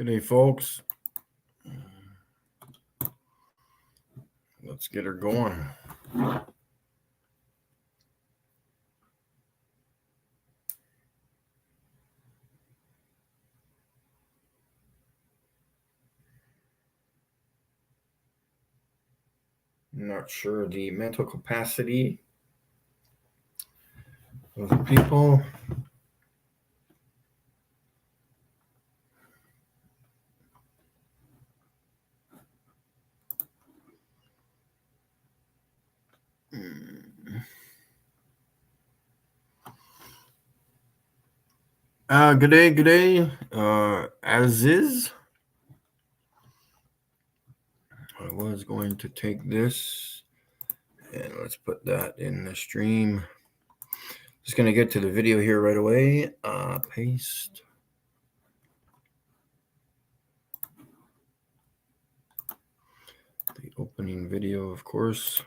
Good day, folks. Let's get her going. I'm not sure the mental capacity of the people. Good day. As is, I was going to take this and let's put that in the stream. Just going to get to the video here right away. Paste. The opening video, of course.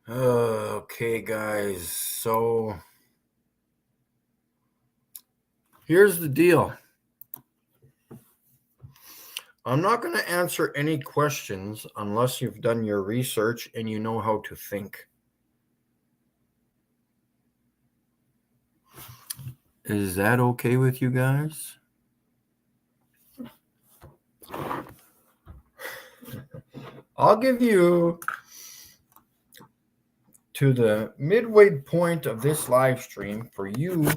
Okay, guys, so here's the deal. I'm not going to answer any questions unless you've done your research and you know how to think. Is that okay with you guys? I'll give you to the midway point of this live stream for you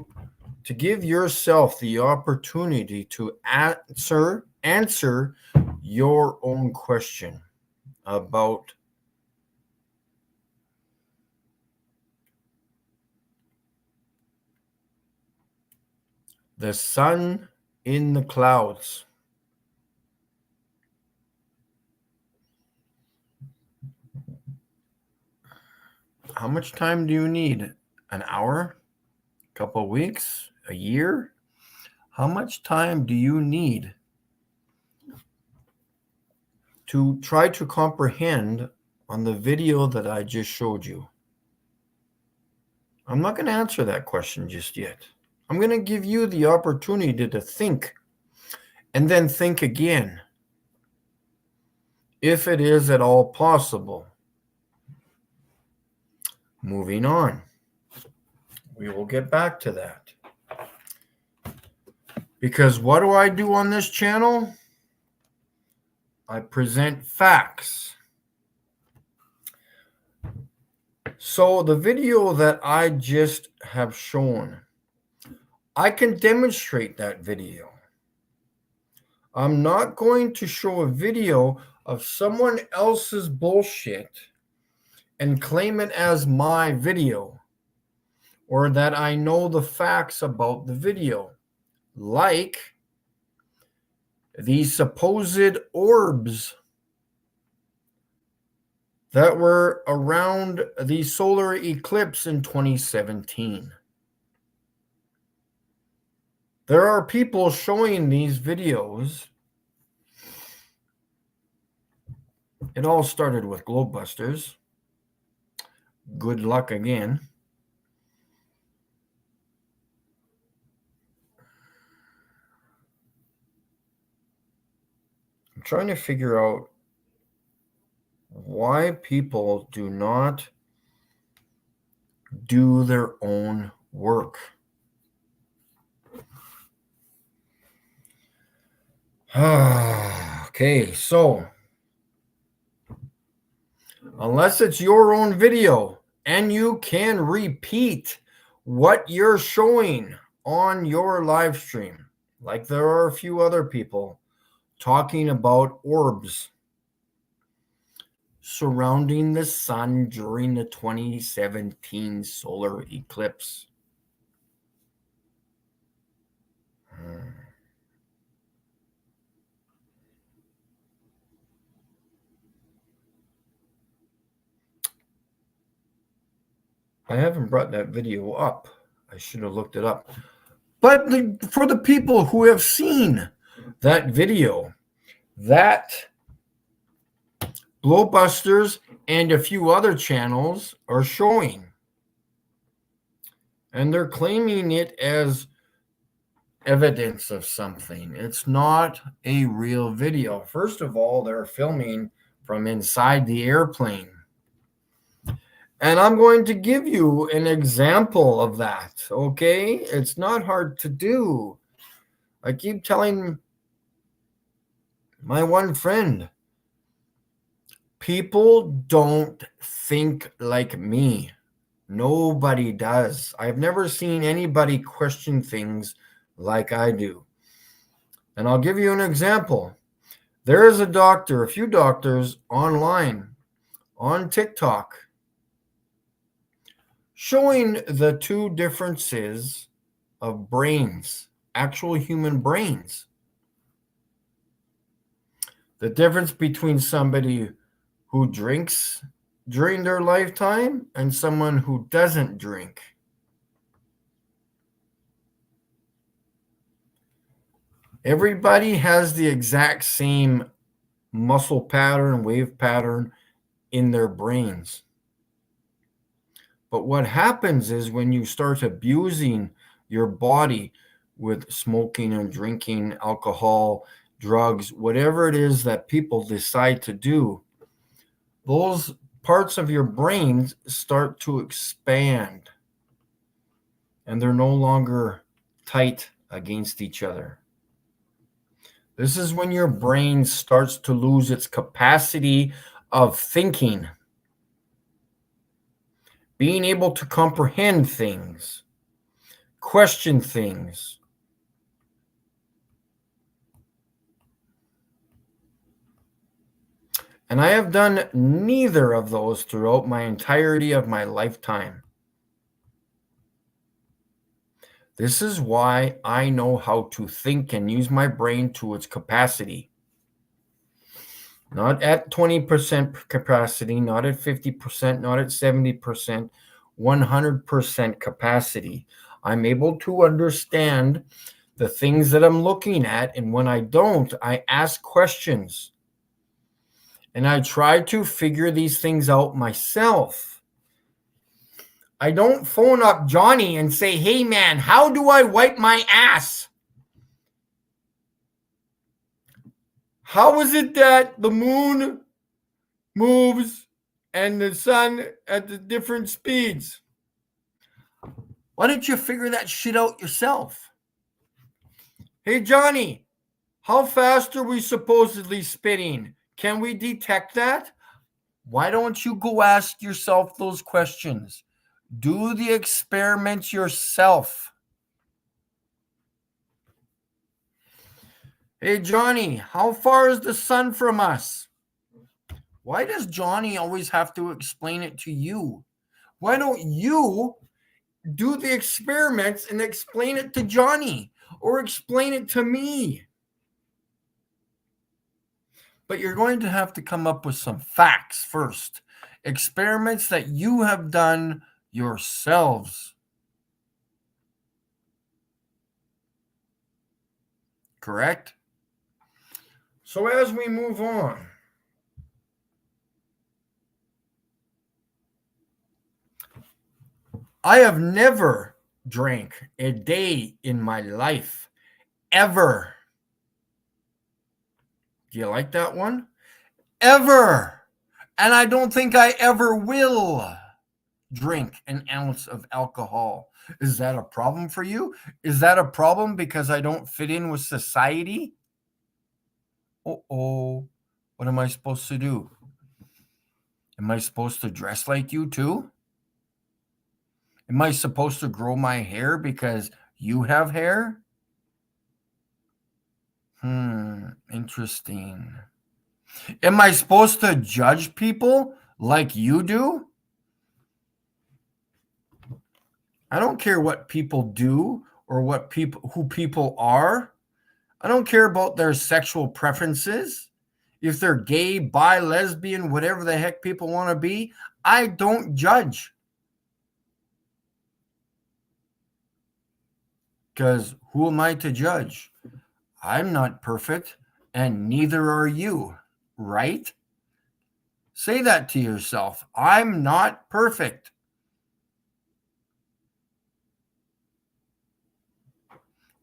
to give yourself the opportunity to answer your own question about the sun in the clouds. How much time do you need? An hour? A couple of weeks? A year? How much time do you need to try to comprehend on the video that I just showed you? I'm not going to answer that question just yet. I'm going to give you the opportunity to think and then think again, if it is at all possible. Moving on. We will get back to that. Because what do I do on this channel? I present facts. So the video that I just have shown, I can demonstrate that video. I'm not going to show a video of someone else's bullshit and claim it as my video, or that I know the facts about the video, like the supposed orbs that were around the solar eclipse in 2017. There are people showing these videos. It all started with Globebusters. Good luck again. I'm trying to figure out why people do not do their own work. Okay, so unless it's your own video and you can repeat what you're showing on your live stream, like there are a few other people talking about orbs surrounding the sun during the 2017 solar eclipse. I haven't brought that video up. I should have looked it up. But for the people who have seen that video, that Globebusters and a few other channels are showing, and they're claiming it as evidence of something. It's not a real video. First of all, they're filming from inside the airplane. And I'm going to give you an example of that, okay? It's not hard to do. I keep telling my one friend, people don't think like me. Nobody does. I've never seen anybody question things like I do. And I'll give you an example. There is a few doctors online, on TikTok, showing the two differences of brains, actual human brains. The difference between somebody who drinks during their lifetime and someone who doesn't drink. Everybody has the exact same muscle pattern, wave pattern in their brains. But what happens is when you start abusing your body with smoking and drinking, alcohol, drugs, whatever it is that people decide to do, those parts of your brain start to expand and they're no longer tight against each other. This is when your brain starts to lose its capacity of thinking, being able to comprehend things, question things. And I have done neither of those throughout my entirety of my lifetime. This is why I know how to think and use my brain to its capacity. Not at 20% capacity, not at 50%, not at 70%, 100% capacity. I'm able to understand the things that I'm looking at. And when I don't, I ask questions. And I try to figure these things out myself. I don't phone up Johnny and say, hey man, how do I wipe my ass? How is it that the moon moves and the sun at the different speeds? Why don't you figure that shit out yourself? Hey Johnny, how fast are we supposedly spinning? Can we detect that? Why don't you go ask yourself those questions? Do the experiments yourself. Hey Johnny, how far is the sun from us? Why does Johnny always have to explain it to you? Why don't you do the experiments and explain it to Johnny or explain it to me? But you're going to have to come up with some facts first. Experiments that you have done yourselves. Correct? So as we move on, I have never drank a day in my life, ever. Do you like that one? Ever. And I don't think I ever will drink an ounce of alcohol. Is that a problem for you? Is that a problem because I don't fit in with society? Oh, what am I supposed to do? Am I supposed to dress like you too? Am I supposed to grow my hair because you have hair? Interesting. Am I supposed to judge people like you do? I don't care what people do or who people are. I don't care about their sexual preferences. If they're gay, bi, lesbian, whatever the heck people want to be, I don't judge. Because who am I to judge? I'm not perfect, and neither are you, right? Say that to yourself. I'm not perfect.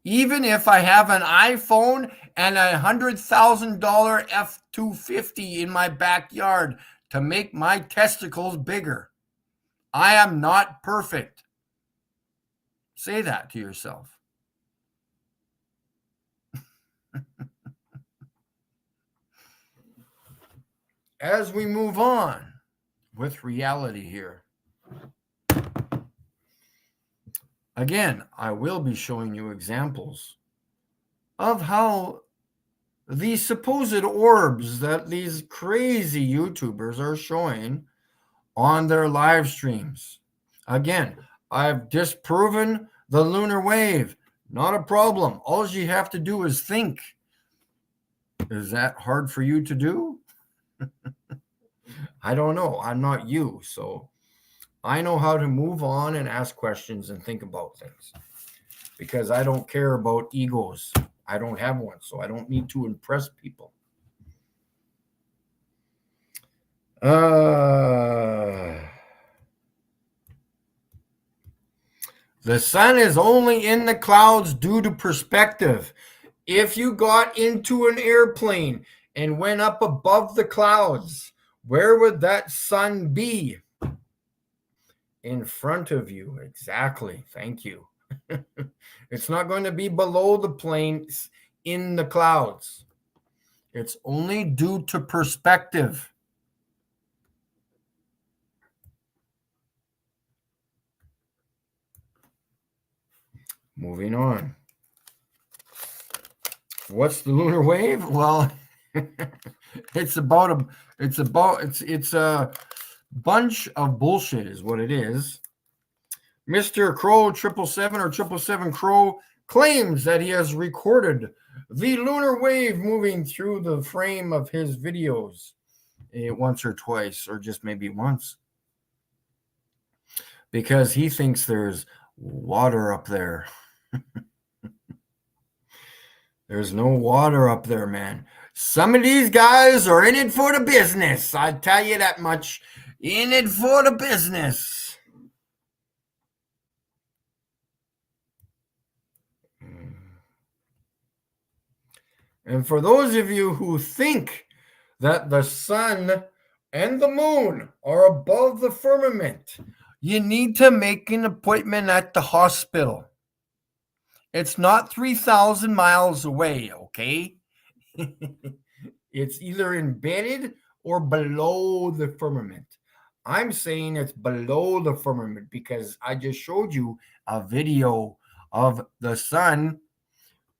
Even if I have an iPhone and $100,000 F-250 in my backyard to make my testicles bigger, I am not perfect. Say that to yourself. As we move on with reality here, again, I will be showing you examples of how these supposed orbs that these crazy YouTubers are showing on their live streams. Again, I've disproven the lunar wave. Not a problem. All you have to do is think. Is that hard for you to do? I don't know. I'm not you. So I know how to move on and ask questions and think about things because I don't care about egos. I don't have one, so I don't need to impress people. The sun is only in the clouds due to perspective. If you got into an airplane and went up above the clouds, where would that sun be? In front of you. Exactly. Thank you. It's not going to be below the planes in the clouds. It's only due to perspective. Moving on. What's the lunar wave? Well, it's a bunch of bullshit is what it is. Mr. Crow 777 or 777 Crow claims that he has recorded the lunar wave moving through the frame of his videos once or twice, or just maybe once, because he thinks there's water up there. There's no water up there, man. Some of these guys are in it for the business. I tell you that much. In it for the business. And for those of you who think that the sun and the moon are above the firmament, you need to make an appointment at the hospital. It's not 3,000 miles away, okay? It's either embedded or below the firmament. I'm saying it's below the firmament because I just showed you a video of the sun,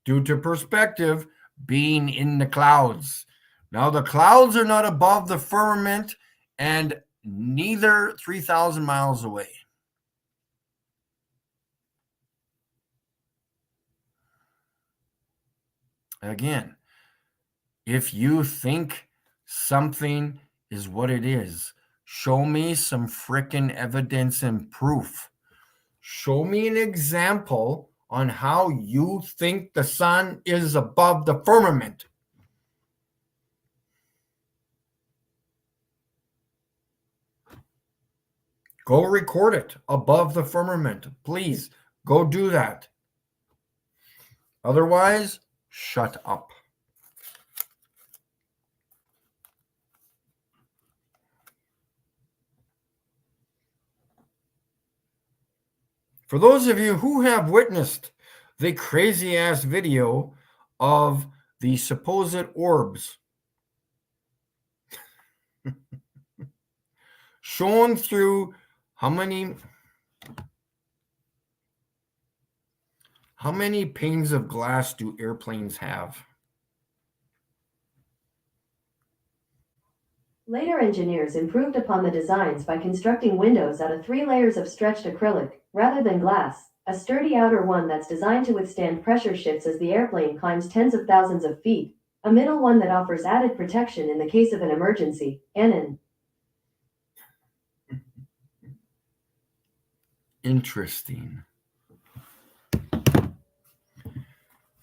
due to perspective, being in the clouds. Now, the clouds are not above the firmament and neither 3,000 miles away. Again, if you think something is what it is, show me some frickin' evidence and proof. Show me an example on how you think the sun is above the firmament. Go record it above the firmament. Please, go do that. Otherwise, shut up. For those of you who have witnessed the crazy-ass video of the supposed orbs shown through how many panes of glass do airplanes have? Later engineers improved upon the designs by constructing windows out of 3 layers of stretched acrylic, rather than glass, a sturdy outer one that's designed to withstand pressure shifts as the airplane climbs tens of thousands of feet, a middle one that offers added protection in the case of an emergency, and an Interesting.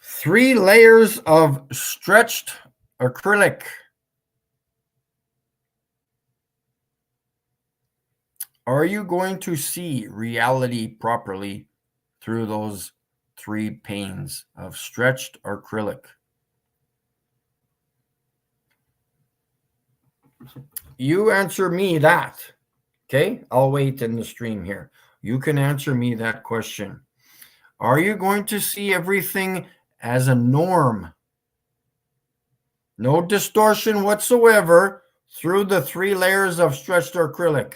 3 layers of stretched acrylic. Are you going to see reality properly through those 3 panes of stretched acrylic? You answer me that. Okay, I'll wait in the stream here. You can answer me that question. Are you going to see everything as a norm? No distortion whatsoever through the 3 layers of stretched acrylic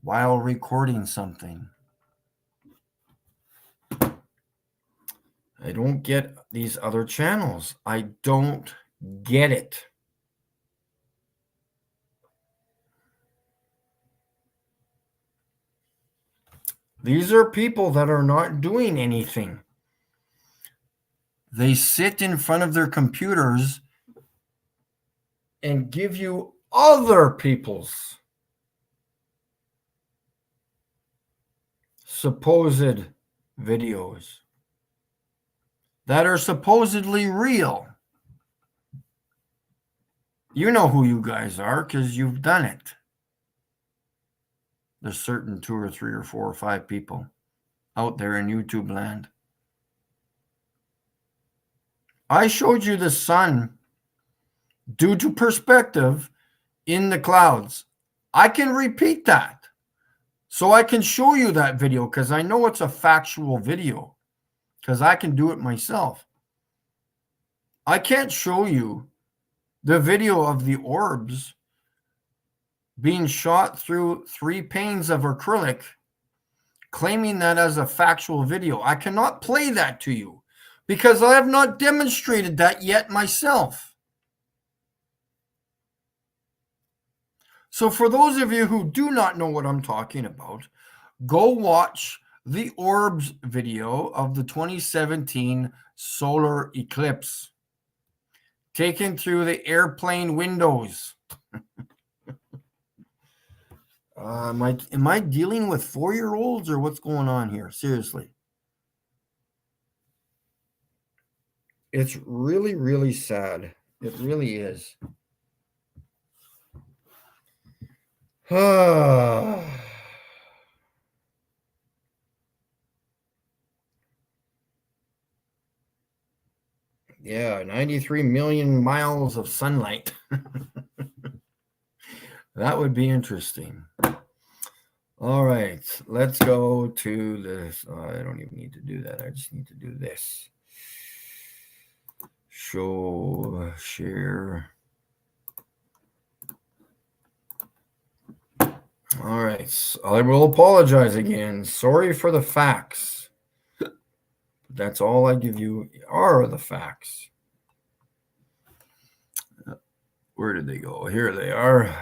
while recording something. I don't get these other channels. I don't get it. These are people that are not doing anything. They sit in front of their computers and give you other people's supposed videos that are supposedly real. You know who you guys are because you've done it. there's certain 2 or 3 or 4 or 5 people out there in YouTube land. I showed you the sun due to perspective in the clouds. I can repeat that. So I can show you that video because I know it's a factual video because I can do it myself. I can't show you the video of the orbs being shot through 3 panes of acrylic, claiming that as a factual video. I cannot play that to you because I have not demonstrated that yet myself. So for those of you who do not know what I'm talking about, go watch the orbs video of the 2017 solar eclipse taken through the airplane windows. Am I dealing with 4-year-olds or what's going on here? Seriously. It's really, really sad. It really is. Yeah, 93 million miles of sunlight. That would be interesting. All right, let's go to this. I don't even need to do that. I just need to do this. Show, share. All right, so I will apologize again. Sorry for the facts. That's all I give you are the facts. Where did they go? Here they are.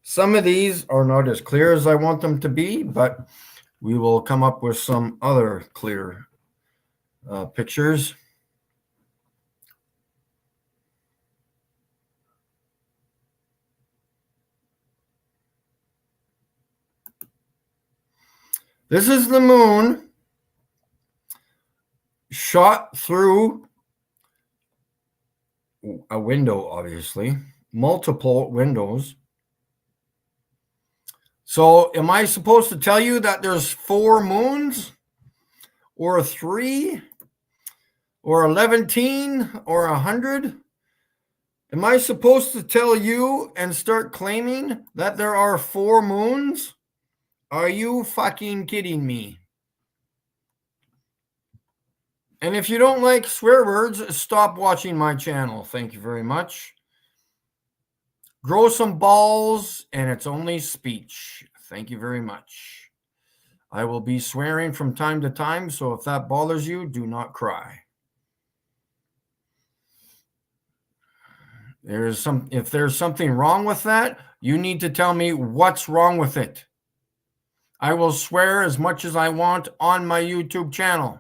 Some of these are not as clear as I want them to be, but we will come up with some other clear pictures. This is the moon shot through a window, obviously, multiple windows. So am I supposed to tell you that there's 4 moons or 3 or 11 or 100? Am I supposed to tell you and start claiming that there are 4 moons? Are you fucking kidding me? And if you don't like swear words, stop watching my channel. Thank you very much. Grow some balls, and it's only speech. Thank you very much. I will be swearing from time to time, so if that bothers you, do not cry. If there's something wrong with that, you need to tell me what's wrong with it. I will swear as much as I want on my YouTube channel.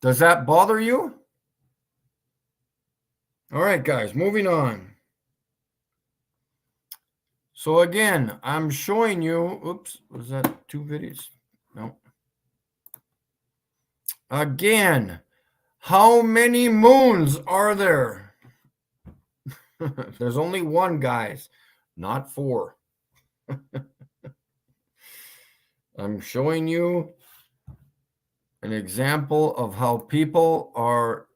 Does that bother you? All right, guys, moving on. So again, I'm showing you, oops, was that 2 videos? No. Again, how many moons are there? There's only 1, guys, not 4. I'm showing you an example of how people are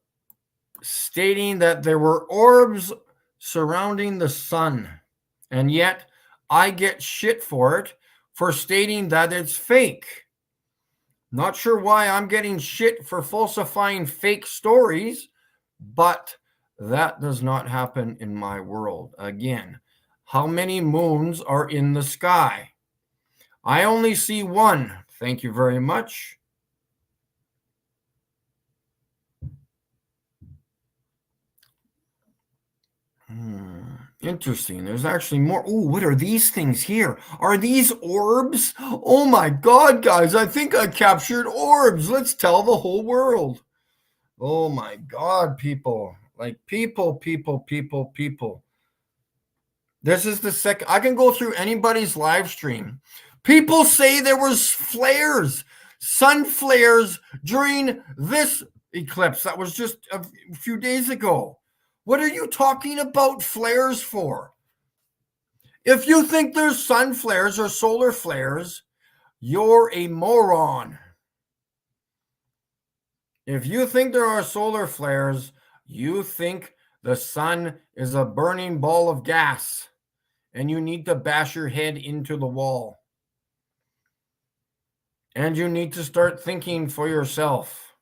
stating that there were orbs surrounding the sun, and yet I get shit for it for stating that it's fake. Not sure why I'm getting shit for falsifying fake stories, but that does not happen in my world. Again, how many moons are in the sky? I only see 1. Thank you very much. Interesting. There's actually more. Oh, what are these things here? Are these orbs? Oh my God, guys. I think I captured orbs. Let's tell the whole world. Oh my God, people. Like people. This is the second. I can go through anybody's live stream. People say there was flares, sun flares during this eclipse that was just a few days ago. What are you talking about flares for? If you think there's sun flares or solar flares, you're a moron. If you think there are solar flares, you think the sun is a burning ball of gas and you need to bash your head into the wall. And you need to start thinking for yourself.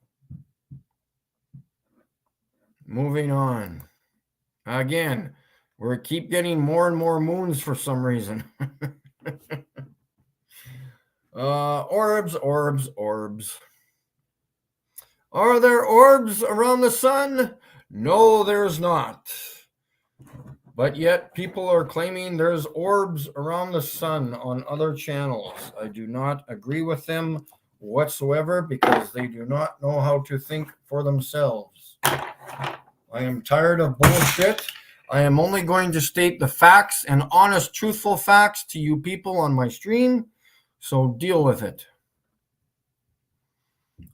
Moving on. Again, we keep getting more and more moons for some reason. Orbs, orbs, orbs. Are there orbs around the sun? No, there's not. But yet people are claiming there's orbs around the sun on other channels. I do not agree with them whatsoever because they do not know how to think for themselves. I am tired of bullshit. I am only going to state the facts and honest, truthful facts to you people on my stream, so deal with it.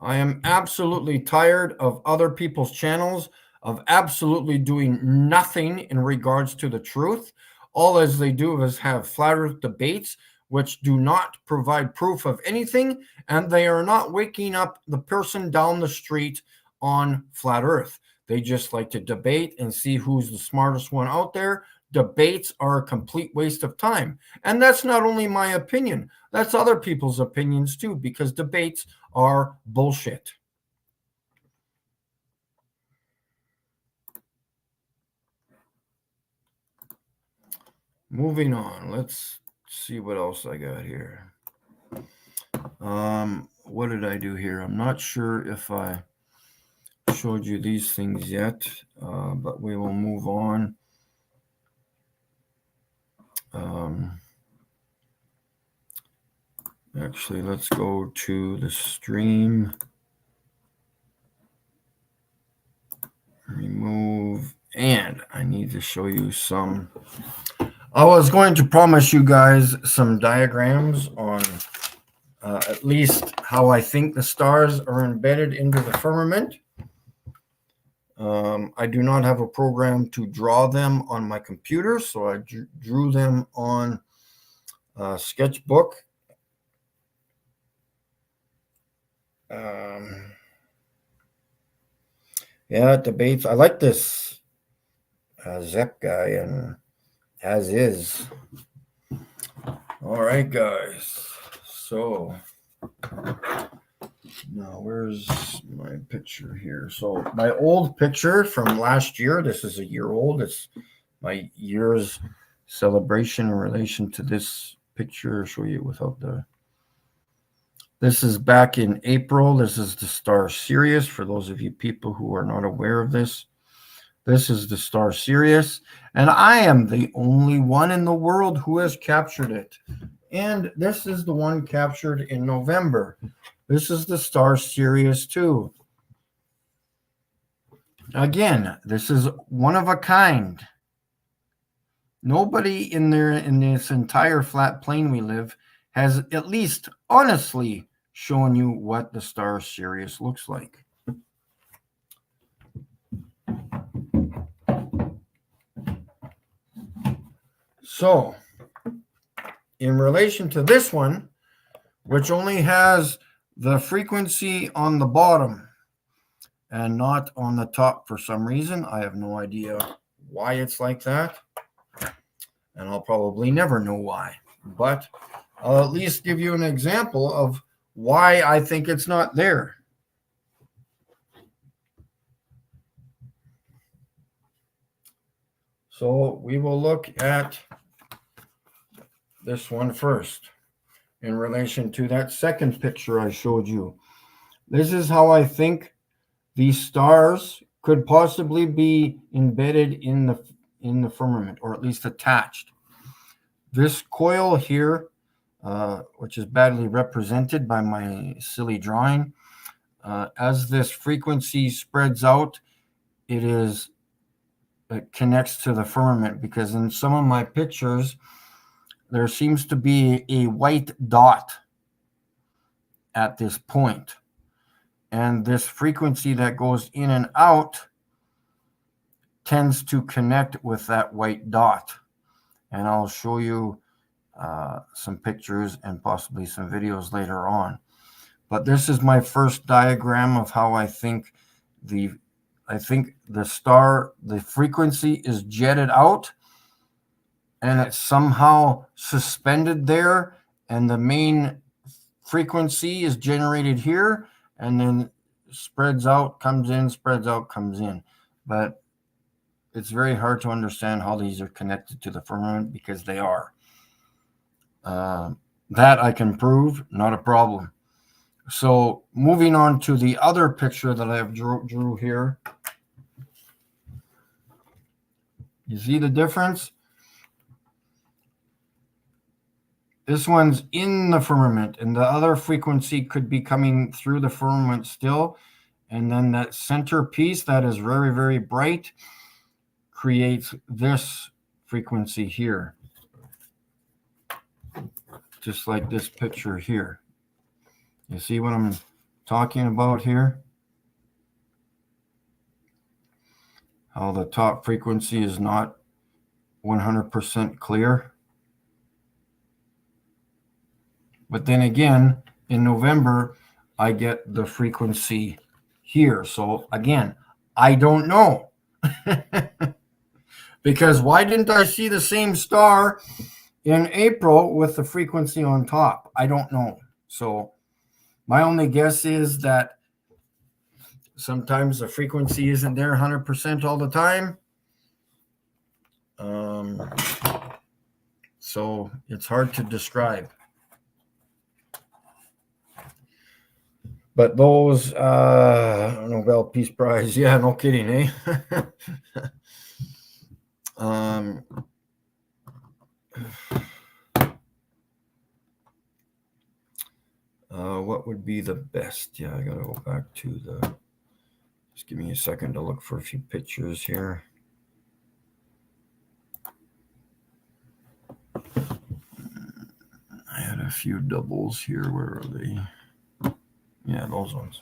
I am absolutely tired of other people's channels of absolutely doing nothing in regards to the truth. All as they do is have flat earth debates, which do not provide proof of anything, and they are not waking up the person down the street on flat earth. They just like to debate and see who's the smartest one out there. Debates are a complete waste of time. And that's not only my opinion, that's other people's opinions too, because debates are bullshit. Moving on, let's see what else I got here. What did I do here? I'm not sure if I showed you these things yet, but we will move on. Actually, let's go to the stream. Remove, and I need to show you some. I was going to promise you guys some diagrams on at least how I think the stars are embedded into the firmament. I do not have a program to draw them on my computer, so I drew them on a sketchbook. Yeah, debates. I like this Zep guy and as is. All right, guys. So now where's my picture here? So my old picture from last year, this is a year old. It's my year's celebration in relation to this picture. I'll show you without the. This is back in April. This is the star Sirius. For those of you people who are not aware of this, this is the star Sirius, and I am the only one in the world who has captured it. And this is the one captured in November. This is the star Sirius too. Again, this is one of a kind. Nobody in this entire flat plane we live has at least honestly shown you what the star Sirius looks like. So, in relation to this one, which only has the frequency on the bottom and not on the top for some reason, I have no idea why it's like that, and I'll probably never know why, but I'll at least give you an example of why I think it's not there. So we will look at this one first in relation to that second picture I showed you. This is how I think these stars could possibly be embedded in the firmament, or at least attached. This coil here, which is badly represented by my silly drawing, as this frequency spreads out, it is that connects to the firmament, because in some of my pictures, there seems to be a white dot at this point. And this frequency that goes in and out tends to connect with that white dot. And I'll show you some pictures and possibly some videos later on. But this is my first diagram of how I think the star, the frequency is jetted out and it's somehow suspended there, and the main frequency is generated here and then spreads out, comes in, spreads out, comes in. But it's very hard to understand how these are connected to the firmament, because they are. That I can prove, not a problem. So moving on to the other picture that I have drew here. You see the difference? This one's in the firmament, and the other frequency could be coming through the firmament still. And then that center piece that is very, very bright creates this frequency here. Just like this picture here. You see what I'm talking about here? How the top frequency is not 100% clear. But then again, in November, I get the frequency here. So again, I don't know. Because why didn't I see the same star in April with the frequency on top? I don't know. So my only guess is that sometimes the frequency isn't there 100% all the time. So it's hard to describe. But those, Nobel Peace Prize, yeah, no kidding, eh? What would be the best? Yeah, I gotta go back to the, just give me a second to look for a few pictures here. I had a few doubles here. Where are they? Yeah, those ones.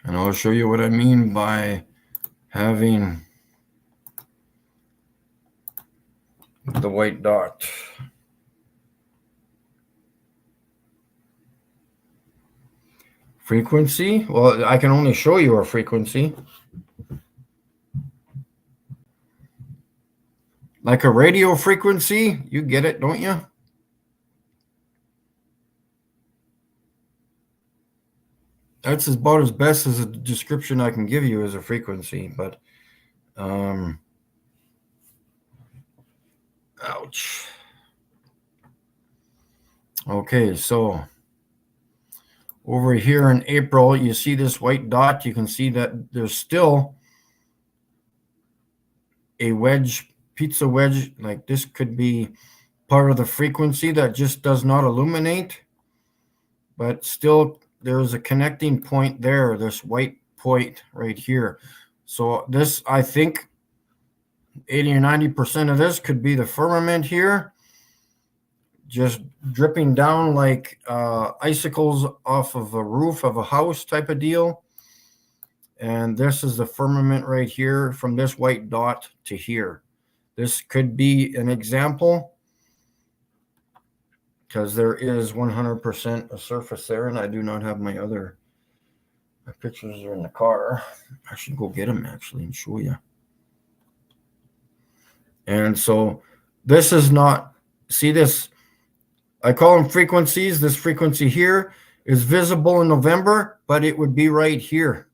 And I'll show you what I mean by having the white dot. Frequency? Well, I can only show you a frequency. Like a radio frequency, you get it, don't you? That's about as best as a description I can give you as a frequency, but ouch. Okay, so over here in April, you see this white dot. You can see that there's still a wedge, pizza wedge, like this could be part of the frequency that just does not illuminate, but still there's a connecting point there, this white point right here. So this, I think 80 or 90% of this could be the firmament here, just dripping down like icicles off of a roof of a house type of deal. And this is the firmament right here from this white dot to here. This could be an example, because there is 100% a surface there, and I do not have my pictures are in the car. I should go get them actually and show you. And so this is not, see this, I call them frequencies. This frequency here is visible in November, but it would be right here.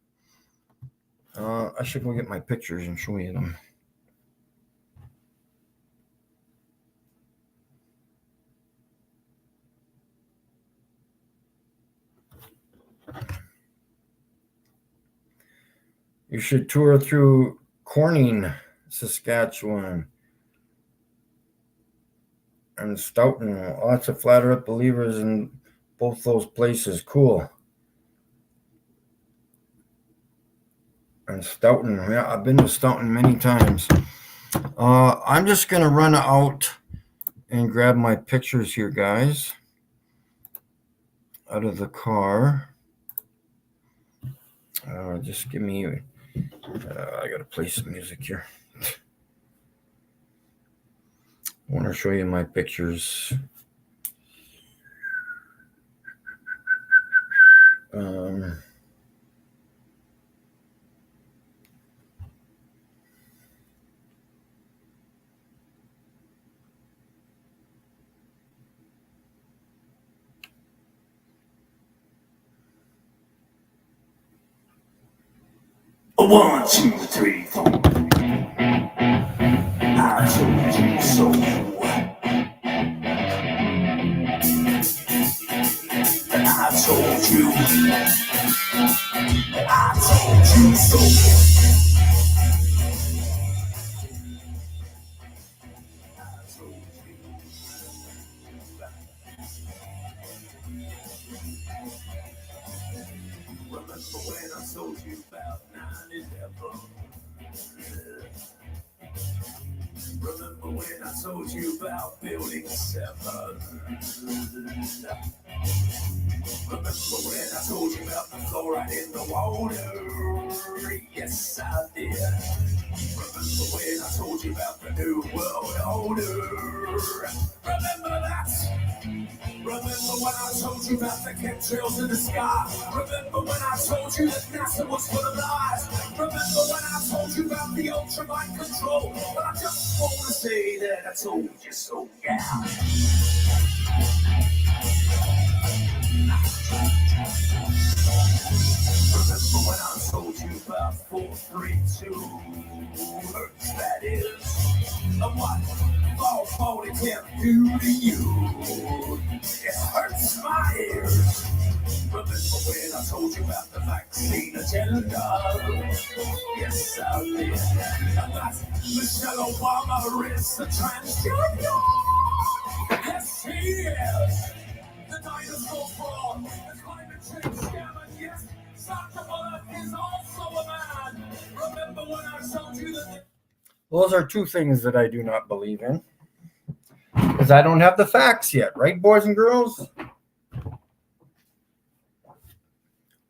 I should go get my pictures and show you them. You should tour through Corning, Saskatchewan, and Stoughton. Lots of flat earth believers in both those places. Cool. And Stoughton. Yeah, I've been to Stoughton many times. I'm just going to run out and grab my pictures here, guys, out of the car. Just give me, I got to play some music here. I want to show you my pictures. One, two, three, four. I told you so. I told you. I told you so. Remember when I told you about 9/11? Remember when I told you about Building 7? Remember when I told you about the fluoride in the water? Yes, I did. Remember when I told you about the New World Order? Remember that? Remember when I told you about the chemtrails in the sky? Remember when I told you that NASA was full of lies? Remember when I told you about the ultra mind control? But I just want to say that I told you so, yeah. Remember when I told you about 432 Hertz, that is? Of what? All phony can't do to you. It hurts my ears. Remember when I told you about the vaccine agenda? Yes, I did. And that Michelle Obama is the transgender. Yes, she is. The dinosaur fraud, the climate change scam, and yes, Zuckerberg is also a man. Remember when I told you that... Those are two things that I do not believe in, because I don't have the facts yet, right, boys and girls?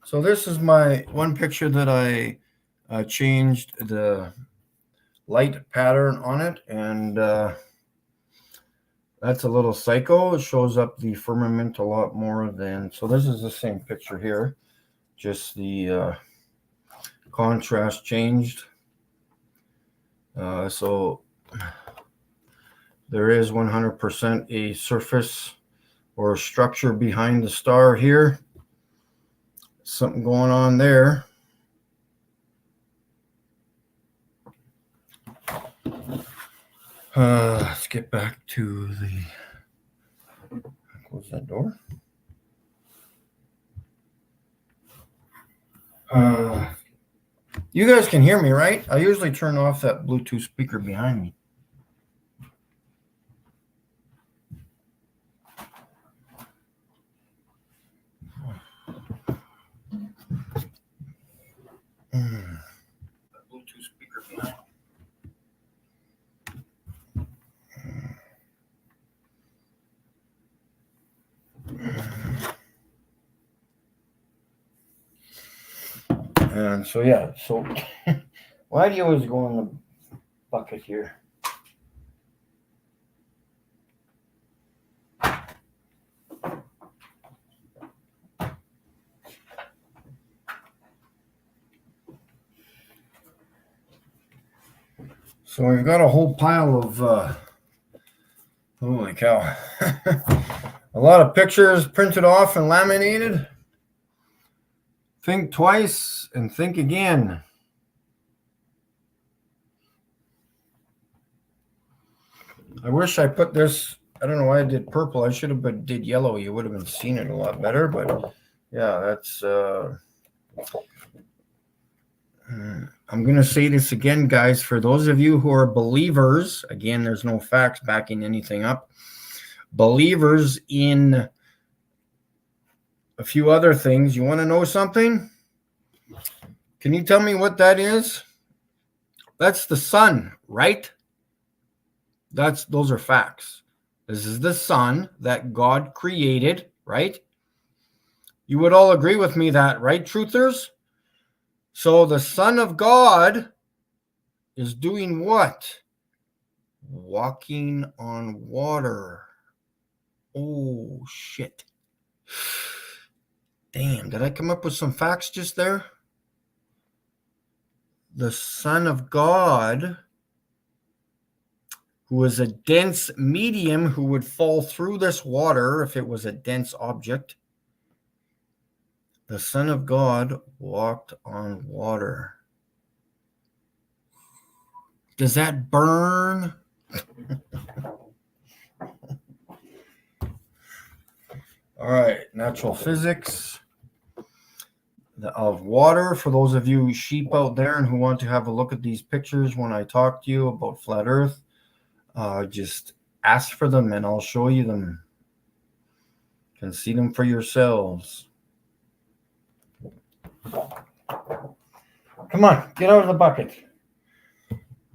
So this is my one picture that I changed the light pattern on it, and that's a little psycho. It shows up the firmament a lot more than, so this is the same picture here, just the contrast changed. So there is 100% a surface or a structure behind the star here. Something going on there. Let's get back to the, close that door. You guys can hear me, right? I usually turn off that Bluetooth speaker behind me. Bluetooth speaker behind me. And so, yeah, so why do you always go in the bucket here? So we've got a whole pile of, holy cow, a lot of pictures printed off and laminated. Think twice and think again. I wish I put this, I don't know why I did purple. I should have did yellow. You would have been seen it a lot better, but yeah, that's, I'm going to say this again, guys. For those of you who are believers, again, there's no facts backing anything up. Believers in a few other things. You want to know something? Can you tell me what that is? That's the sun, right? Those are facts. This is the sun that God created, right? You would all agree with me that, right, truthers? So the Son of God is doing what? Walking on water. Oh, shit. Damn, did I come up with some facts just there? The Son of God, who is a dense medium who would fall through this water if it was a dense object. The Son of God walked on water. Does that burn? All right, natural physics of water. For those of you sheep out there and who want to have a look at these pictures when I talk to you about flat Earth, just ask for them and I'll show you them. You can see them for yourselves. Come on, get out of the bucket.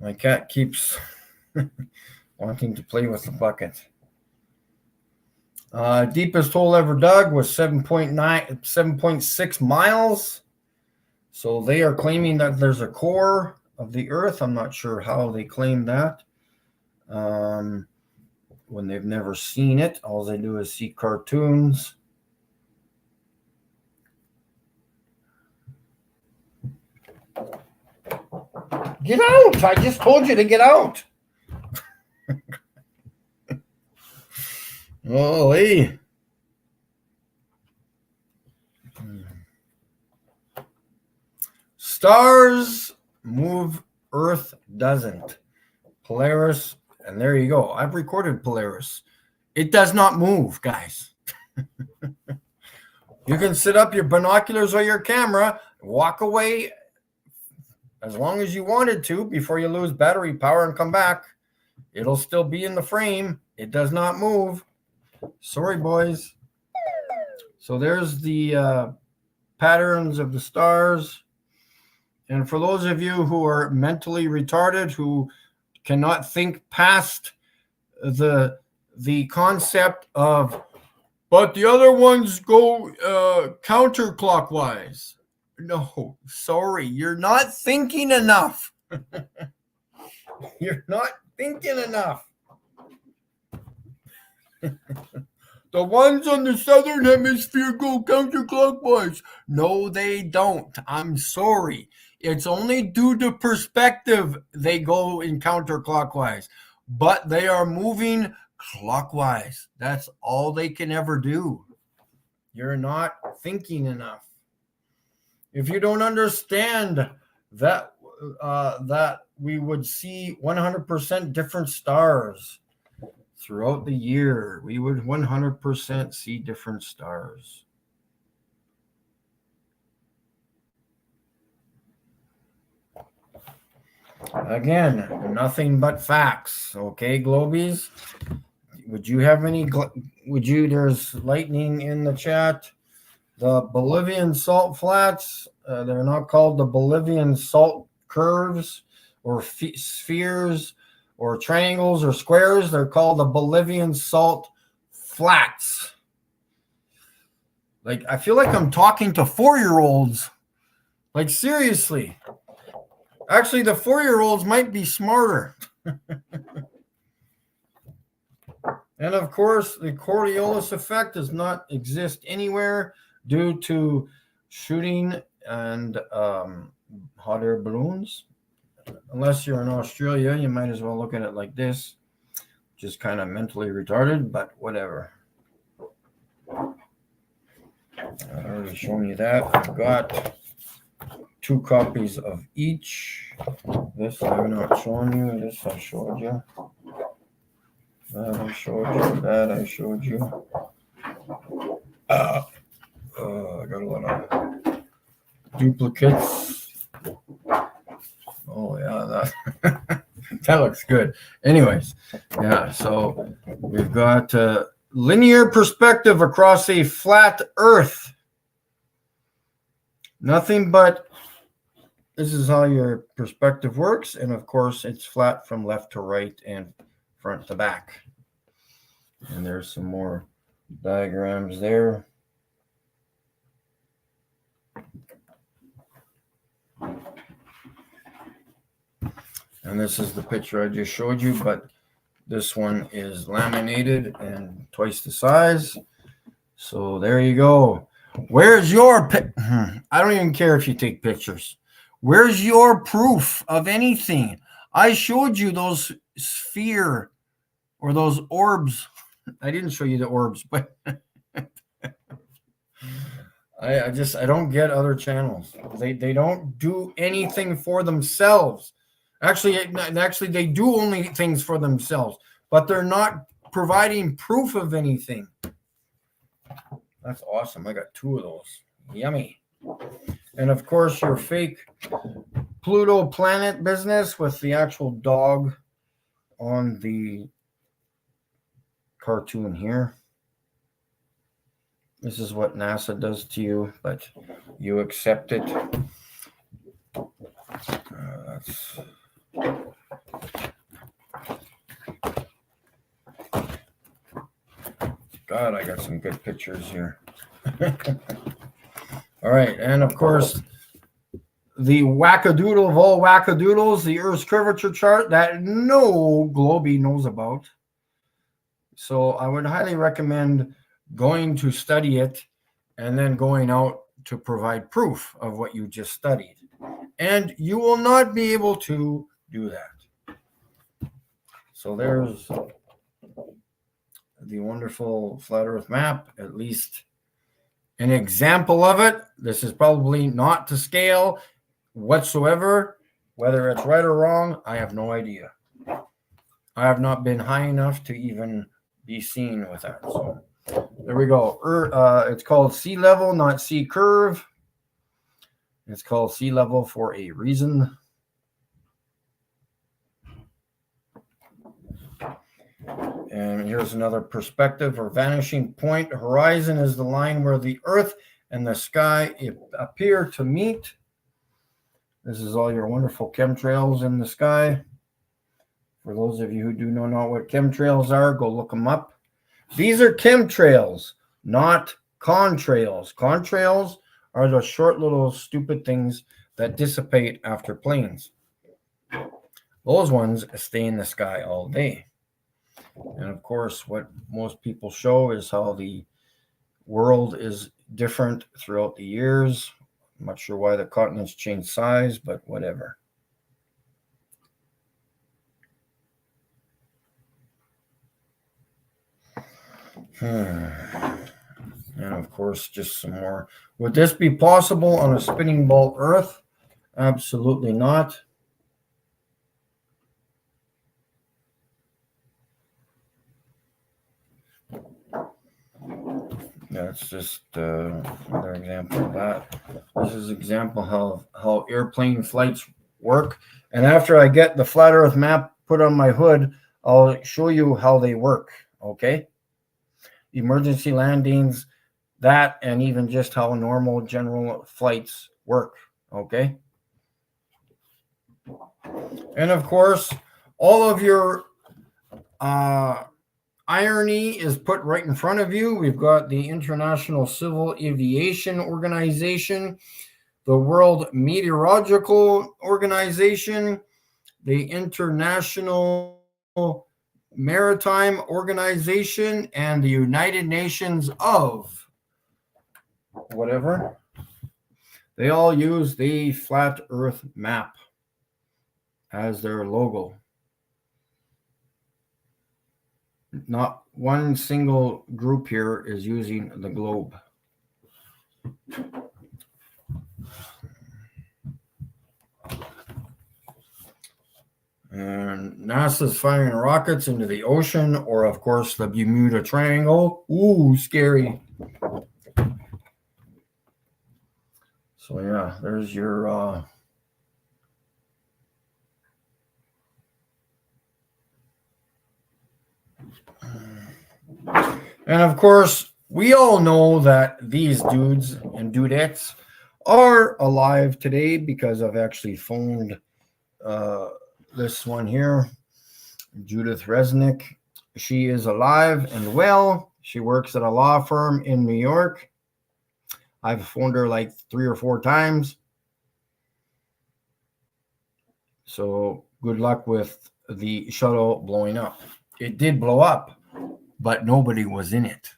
My cat keeps wanting to play with the bucket. Deepest hole ever dug was 7.6 miles. So they are claiming that there's a core of the Earth. I'm not sure how they claim that. When they've never seen it, all they do is see cartoons. Get out! I just told you to get out. Oh, hey. Stars move, Earth doesn't. Polaris, and there you go. I've recorded Polaris. It does not move, guys. You can sit up your binoculars or your camera, walk away as long as you wanted to before you lose battery power and come back. It'll still be in the frame. It does not move. Sorry, boys. So there's the patterns of the stars. And for those of you who are mentally retarded, who cannot think past the concept of, but the other ones go counterclockwise. No, sorry, you're not thinking enough. You're not thinking enough. The ones on the southern hemisphere go counterclockwise. No, they don't. I'm sorry. It's only due to perspective they go in counterclockwise. But they are moving clockwise. That's all they can ever do. You're not thinking enough. If you don't understand that we would see 100% different stars throughout the year, we would 100% see different stars. Again, nothing but facts. Okay, Globies? Would you have any? There's lightning in the chat. The Bolivian salt flats, they're not called the Bolivian salt curves or spheres or triangles or squares. They're called the Bolivian salt flats. Like, I feel like I'm talking to 4-year-olds. Like, seriously. Actually, the 4-year-olds might be smarter. And of course, the Coriolis effect does not exist anywhere due to shooting and hot air balloons. Unless you're in Australia, you might as well look at it like this. Just kind of mentally retarded, but whatever. I've already shown you that. I've got 2 copies of each. This I've not shown you. This I showed you. That I showed you. That I showed you. I got a lot of duplicates. that looks good. Anyways, yeah, so we've got linear perspective across a flat Earth. Nothing but this is how your perspective works. And of course, it's flat from left to right and front to back. And there's some more diagrams there. And this is the picture I just showed you, but this one is laminated and twice the size. So there you go. Where's your I don't even care if you take pictures. Where's your proof of anything? I showed you those sphere or those orbs. I didn't show you the orbs, but I don't get other channels. They don't do anything for themselves. Actually, they do only things for themselves, but they're not providing proof of anything. That's awesome. I got 2 of those. Yummy. And of course, your fake Pluto planet business with the actual dog on the cartoon here. This is what NASA does to you, but you accept it. God, I got some good pictures here. All right, and of course, the wackadoodle of all wackadoodles, the Earth's curvature chart that no Globie knows about. So I would highly recommend going to study it and then going out to provide proof of what you just studied. And you will not be able to do that. So there's the wonderful flat Earth map, at least an example of it. This is probably not to scale whatsoever. Whether it's right or wrong, I have no idea. I have not been high enough to even be seen with that. So there we go. It's called sea level, not sea curve. It's called sea level for a reason. And here's another perspective or vanishing point. Horizon is the line where the Earth and the sky appear to meet. This is all your wonderful chemtrails in the sky. For those of you who do not know what chemtrails are, go look them up. These are chemtrails, not contrails. Contrails are the short little stupid things that dissipate after planes. Those ones stay in the sky all day. And of course, what most people show is how the world is different throughout the years. I'm not sure why the continents change size, but whatever. And of course, just some more. Would this be possible on a spinning ball Earth? Absolutely not. That's just another example of that. This is an example how airplane flights work. And after I get the flat Earth map put on my hood, I'll show you how they work. Okay? Emergency landings, that, and even just how normal general flights work. Okay? And of course, all of your irony is put right in front of you. We've got the International Civil Aviation Organization, the World Meteorological Organization, the International Maritime Organization, and the United Nations of whatever. They all use the flat Earth map as their logo. Not one single group here is using the globe. And NASA's firing rockets into the ocean, or of course the Bermuda Triangle. Ooh, scary. So yeah, there's your And of course, we all know that these dudes and dudettes are alive today because I've actually phoned this one here, Judith Resnick. She is alive and well. She works at a law firm in New York. I've phoned her like 3 or 4 times. So good luck with the shuttle blowing up. It did blow up, but nobody was in it.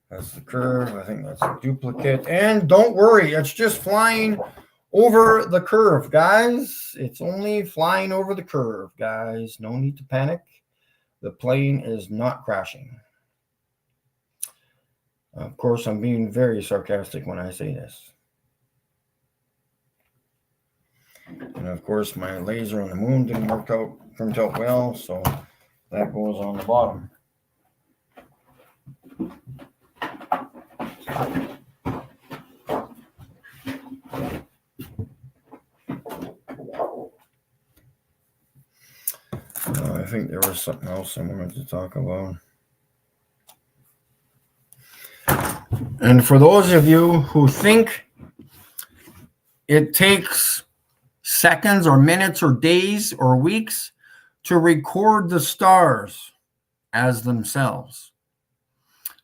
That's the curve. I think that's a duplicate. And don't worry, it's just flying over the curve, guys. It's only flying over the curve, guys. No need to panic. The plane is not crashing. Of course, I'm being very sarcastic when I say this. And of course, my laser on the moon didn't work out, turned out well, so that goes on the bottom. I think there was something else I wanted to talk about. And for those of you who think it takes seconds or minutes or days or weeks to record the stars as themselves,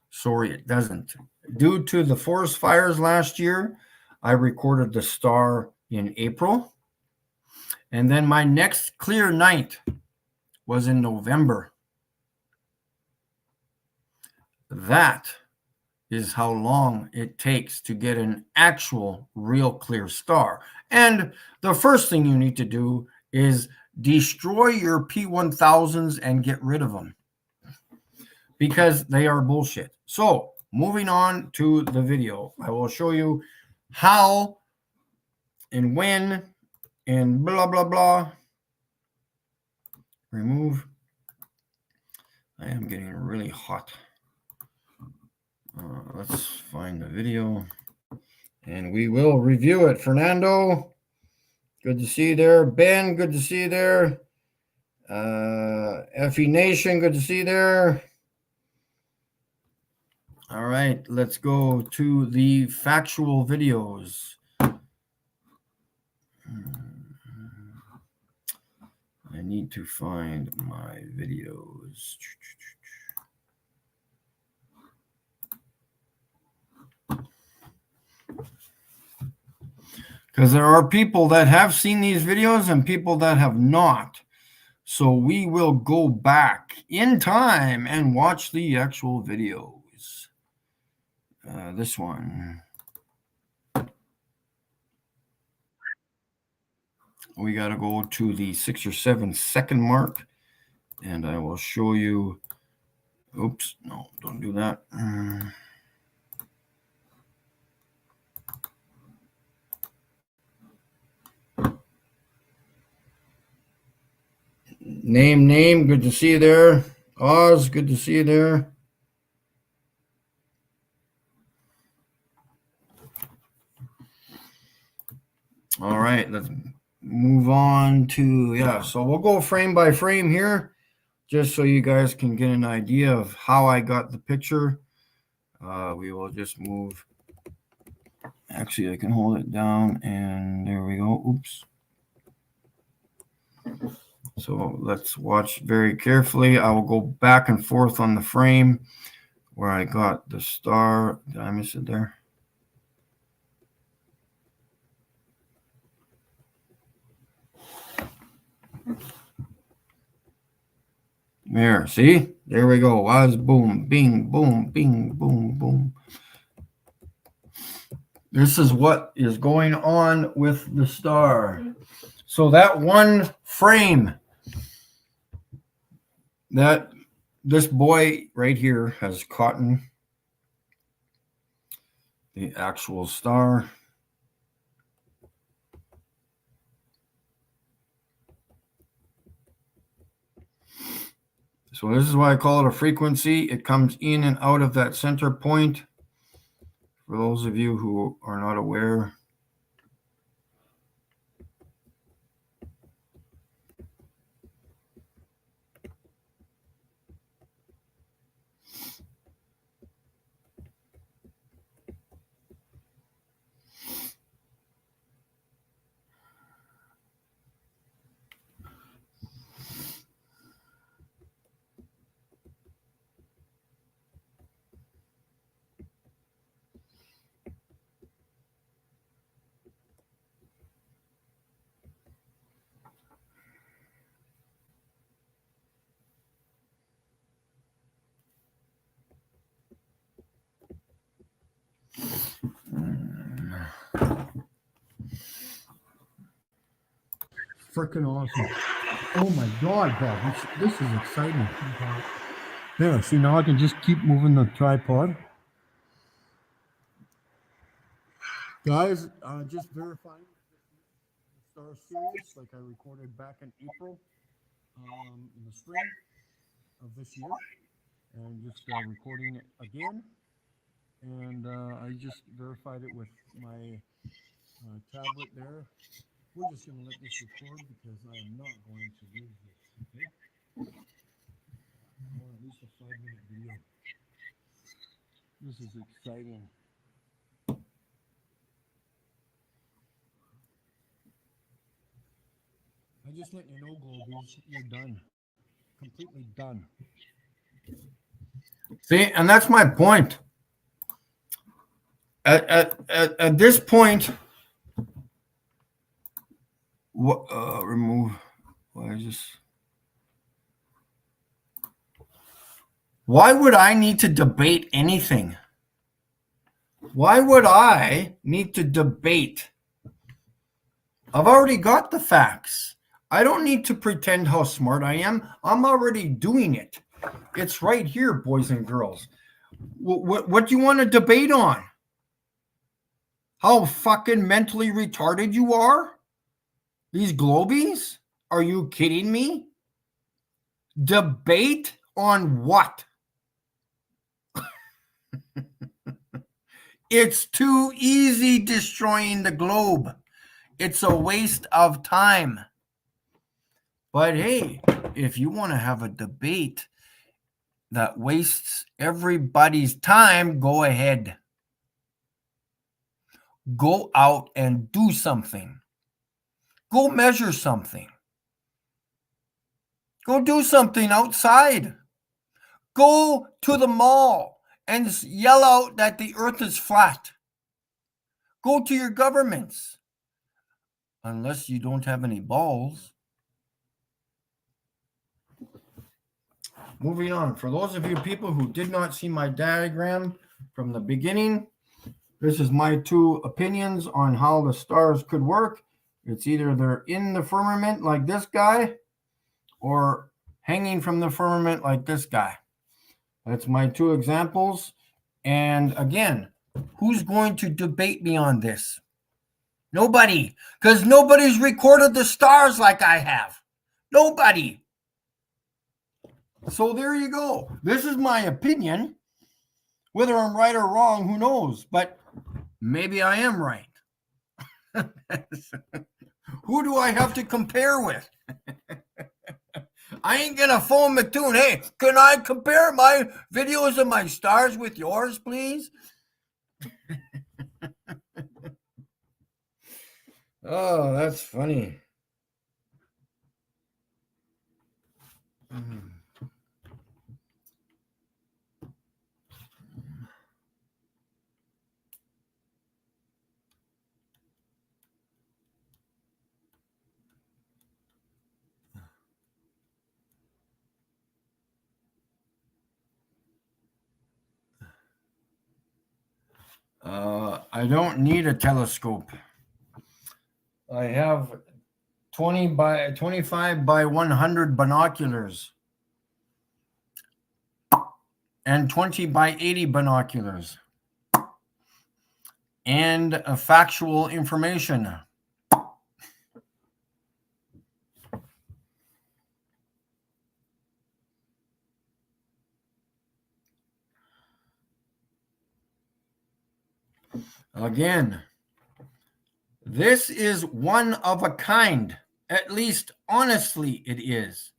sorry, it doesn't. Due to the forest fires last year, I recorded the star in April. And then my next clear night was in November. That is how long it takes to get an actual real clear star. And the first thing you need to do is destroy your P1000s and get rid of them because they are bullshit. So moving on to the video, I will show you how and when and blah, blah, blah. Remove. I am getting really hot. Let's find the video and we will review it. Fernando, good to see you there. Ben, good to see you there. FE Nation, good to see you there. All right, let's go to the factual videos. I need to find my videos. Because there are people that have seen these videos and people that have not. So we will go back in time and watch the actual videos. This one. We got to go to the 6 or 7 second mark. And I will show you. Oops, no, don't do that. Name, good to see you there. Oz, good to see you there. All right, let's move on to, so we'll go frame by frame here, just so you guys can get an idea of how I got the picture. We will just move. Actually, I can hold it down, and there we go. Oops. So let's watch very carefully. I will go back and forth on the frame where I got the star. Did I miss it there? There, see? There we go. Was boom, bing, boom, bing, boom, boom. This is what is going on with the star. So that one frame, that this boy right here has caught the actual star. So this is why I call it a frequency. It comes in and out of that center point. For those of you who are not aware. freaking awesome. Oh my God, Bob, this is exciting. There, see, now I can just keep moving the tripod. Guys, just verifying the Star Series like I recorded back in April in the spring of this year. And just recording it again. And I just verified it with my tablet there. We're just going to let this record because I am not going to lose this, okay? I want at least a 5-minute video. This is exciting. I just let you know, Globies, you're done. Completely done. See, and that's my point. At this point, remove. Why is this? Why would I need to debate anything? Why would I need to debate? I've already got the facts. I don't need to pretend how smart I am. I'm already doing it. It's right here, boys and girls. What do you want to debate on? How fucking mentally retarded you are? These globies? Are you kidding me? Debate on what? It's too easy destroying the globe. It's a waste of time. But hey, if you want to have a debate that wastes everybody's time, go ahead. Go out and do something. Go measure something. Go do something outside. Go to the mall and yell out that the earth is flat. Go to your governments. Unless you don't have any balls. Moving on. For those of you people who did not see my diagram from the beginning, this is my two opinions on how the stars could work. It's either they're in the firmament like this guy or hanging from the firmament like this guy. That's my two examples. And again, who's going to debate me on this? Nobody, because nobody's recorded the stars like I have. Nobody. So there you go. This is my opinion. Whether I'm right or wrong, who knows? But maybe I am right. Who do I have to compare with? I ain't gonna phone Mattoon. Hey, can I compare my videos of my stars with yours, please? Oh, that's funny. I don't need a telescope. I have 25 by 100 binoculars and 20 by 80 binoculars and factual information. Again, this is one of a kind. At least, honestly, it is.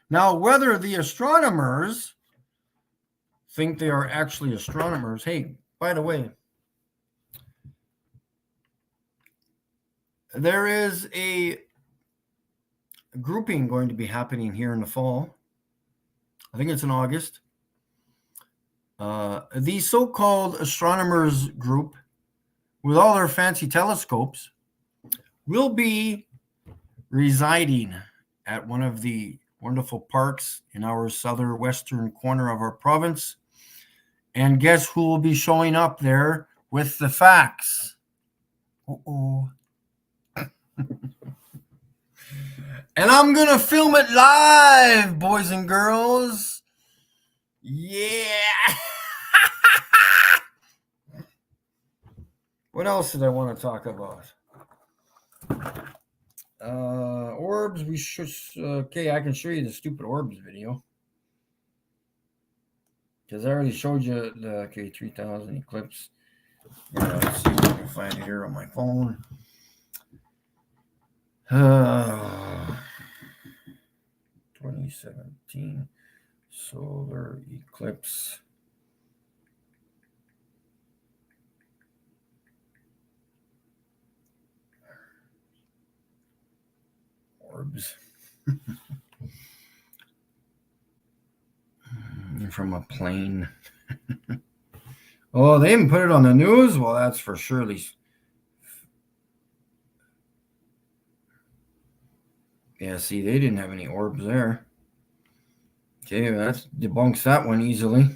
Now, whether the astronomers think they are actually astronomers, hey, by the way, there is a grouping going to be happening here in the fall. I think it's in August. The so-called astronomers group, with all their fancy telescopes, will be residing at one of the wonderful parks in our southwestern corner of our province. And guess who will be showing up there with the facts? Uh-oh. And I'm going to film it live, boys and girls. Yeah. What else did I want to talk about? Orbs. We should. Okay, I can show you the stupid orbs video. Because I already showed you the 3000 eclipse. Let's see if I can find it here on my phone. 2017 solar eclipse. Orbs. From a plane. Oh, they didn't put it on the news? Well, that's for surely. Yeah, see, they didn't have any orbs there. Okay, that debunks that one easily.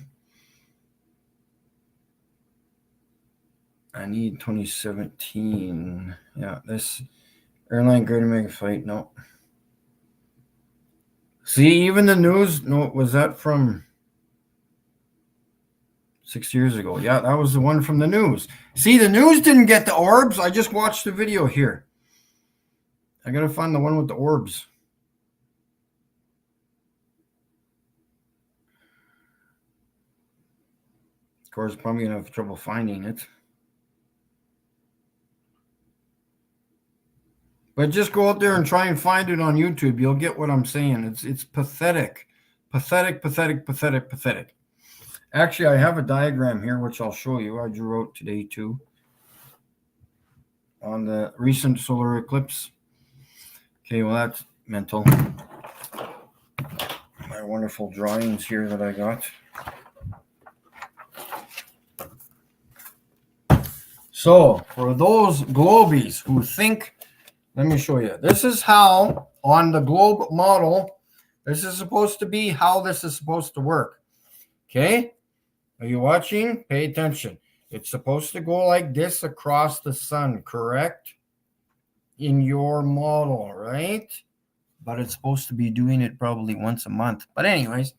I need 2017. Yeah, this airline greater mega flight. No. See, even the news. No, was that from 6 years ago? Yeah, that was the one from the news. See, the news didn't get the orbs. I just watched the video here. I gotta find the one with the orbs. Of course, probably gonna have trouble finding it. But just go out there and try and find it on YouTube. You'll get what I'm saying. It's pathetic. Pathetic, pathetic, pathetic, pathetic. Actually, I have a diagram here, which I'll show you. I drew out today, too, on the recent solar eclipse. Okay, well, that's mental. My wonderful drawings here that I got. So, for those globies who think, let me show you. This is how, on the globe model, this is supposed to be how this is supposed to work. Okay? Are you watching? Pay attention. It's supposed to go like this across the sun, correct? In your model, right? But it's supposed to be doing it probably once a month. But anyways,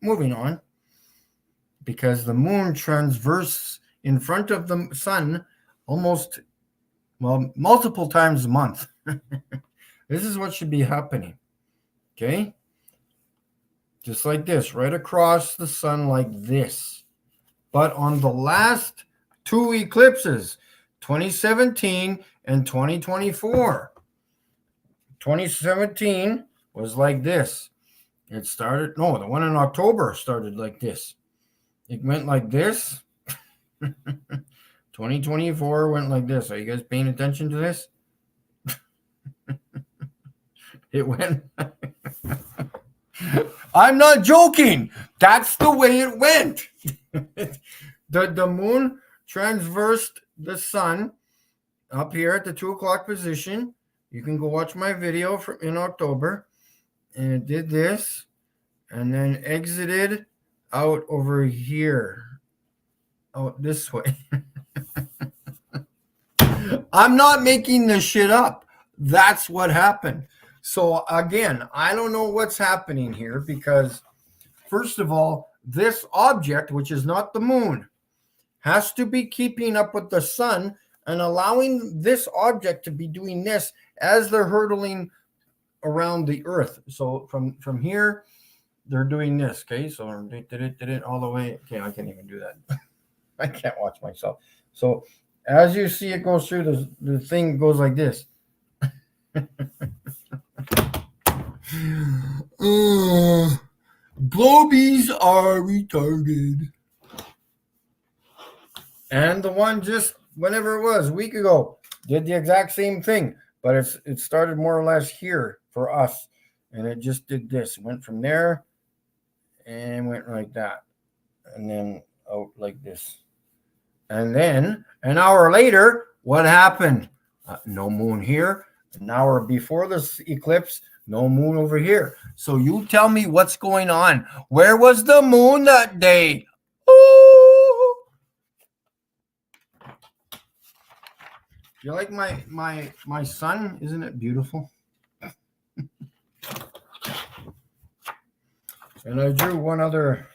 moving on. Because the moon transverses in front of the sun almost, well, multiple times a month. This is what should be happening. Okay? Just like this, right across the sun like this. But on the last two eclipses, 2017 and 2024, 2017 was like this. It started, no, the one in October started like this. It went like this. 2024 went like this. Are you guys paying attention to this? It went. I'm not joking. That's the way it went. The moon transversed the sun up here at the 2 o'clock position. You can go watch my video in October. And it did this and then exited out over here. Out this way. I'm not making this shit up. That's what happened. So again, I don't know what's happening here because, first of all, this object, which is not the moon, has to be keeping up with the sun and allowing this object to be doing this as they're hurtling around the earth. So from here, they're doing this. Okay, so they did it all the way. Okay, I can't even do that. I can't watch myself. So as you see it goes through, the thing goes like this. Globies are retarded. And the one just whenever it was a week ago did the exact same thing, but it started more or less here for us, and it just did this. Went from there and went like that, and then out like this. And then an hour later, what happened? No moon here. An hour before this eclipse, no moon over here. So you tell me what's going on. Where was the moon that day? Ooh. You like my sun? Isn't it beautiful? And I drew one other.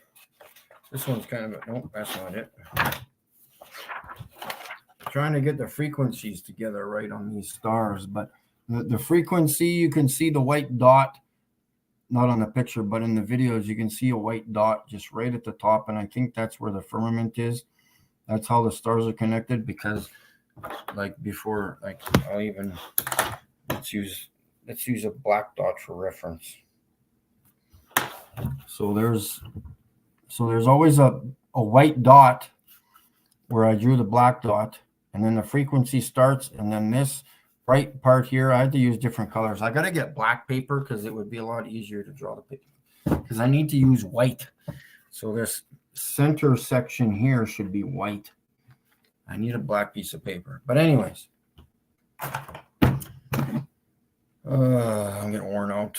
This one's kind of a, nope, that's not it. Trying to get the frequencies together right on these stars, but the frequency, you can see the white dot, not on the picture, but in the videos, you can see a white dot just right at the top. And I think that's where the firmament is. That's how the stars are connected, because like before, like I'll even, let's use a black dot for reference. So there's always a white dot where I drew the black dot, and then the frequency starts, and then this bright part here, I had to use different colors. I got to get black paper because it would be a lot easier to draw the picture, because I need to use white. So this center section here should be white. I need a black piece of paper. But anyways, I'm getting worn out.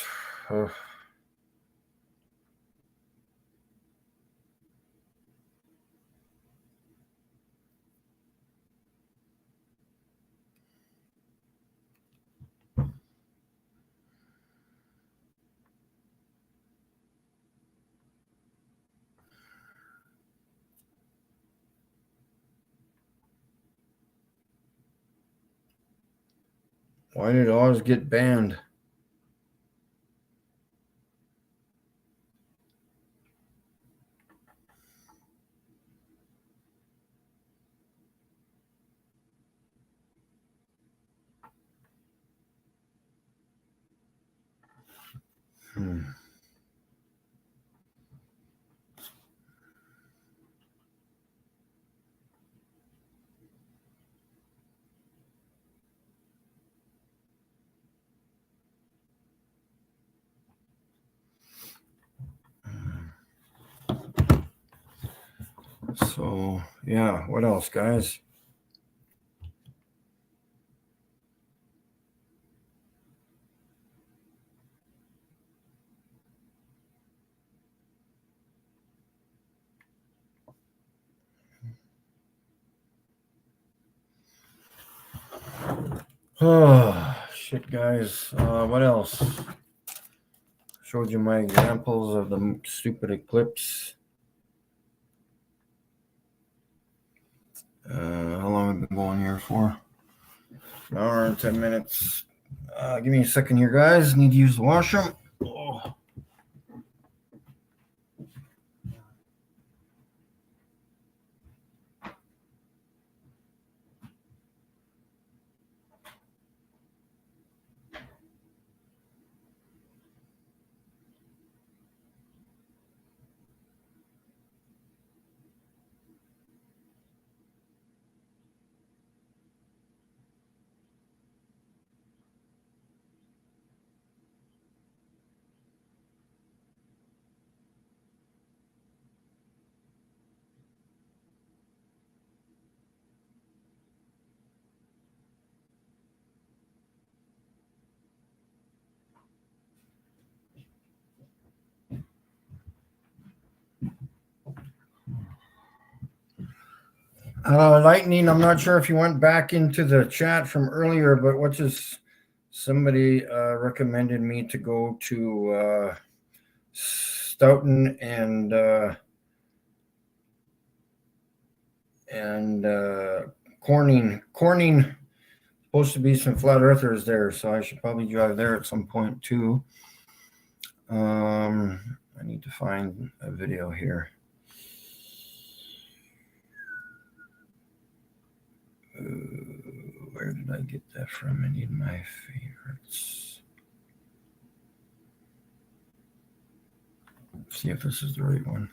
Why did ours get banned? So, yeah, what else, guys? Oh, shit, guys. What else? Showed you my examples of the stupid eclipse. How long have I been going here for? An hour and 10 minutes. Give me a second here, guys. Need to use the washroom. Oh. Lightning, I'm not sure if you went back into the chat from earlier, but what's this? Somebody recommended me to go to Stoughton and Corning. Corning, supposed to be some flat earthers there, so I should probably drive there at some point too. I need to find a video here. Where did I get that from? I need my favorites. Let's see if this is the right one.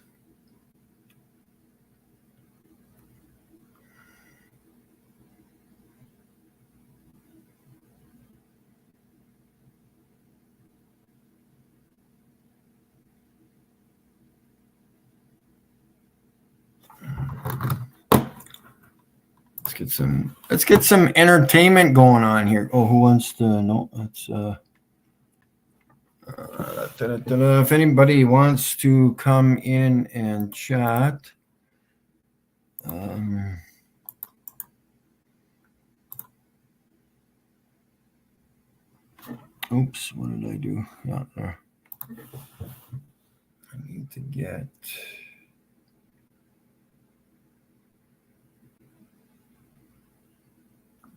Let's get some entertainment going on here. Oh, who wants to know? That's if anybody wants to come in and chat. Oops, what did I do? Not there. I need to get.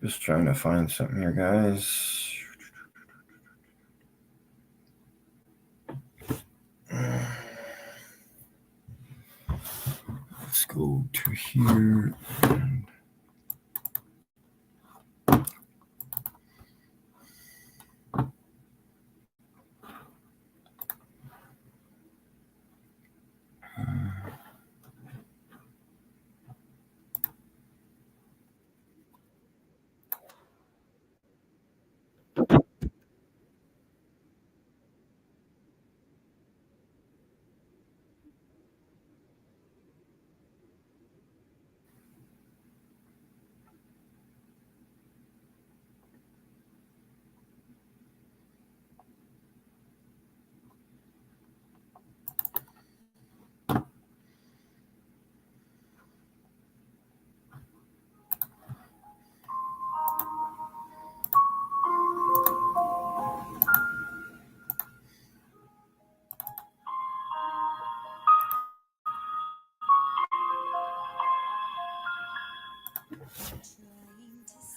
Just trying to find something here, guys. Let's go to here.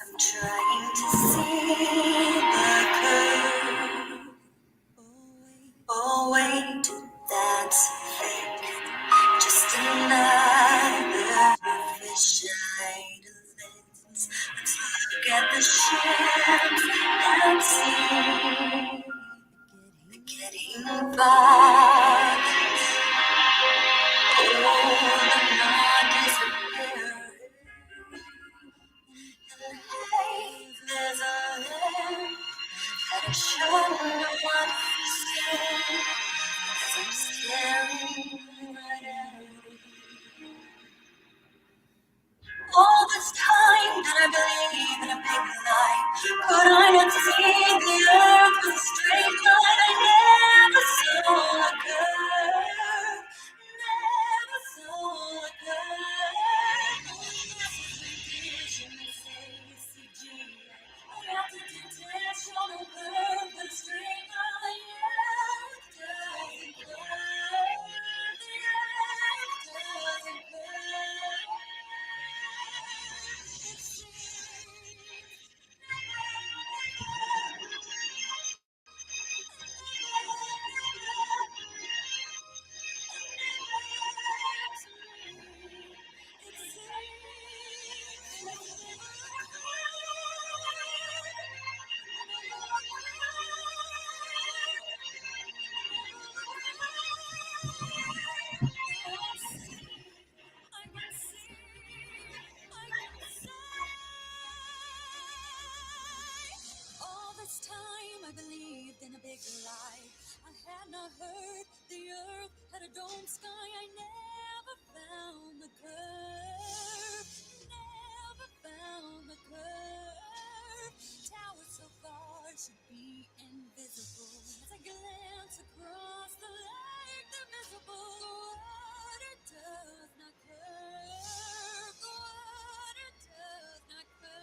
I'm trying to see the curve. Oh wait, that's fake. Just another fish-eyed lens. Let's look at the ships at sea. They're getting far. Oh, they're not disappearing. Hey, there's a lamp that I should know what to say. As I'm staring right at it. All this time that I believe in a big lie, could I not see the earth with a straight line? I never saw a curve, never saw a curve. Vision, they say, CGI. I got the intentional curve, but a straight line, the earth doesn't curve, the earth doesn't curve. All this time I believed in a big lie. I had not heard the earth had a dome sky. I never found the curve. Never found the curve. Towers so far should be invisible. As I glance across the lake, they're visible. The water does not curve. The water does not curve.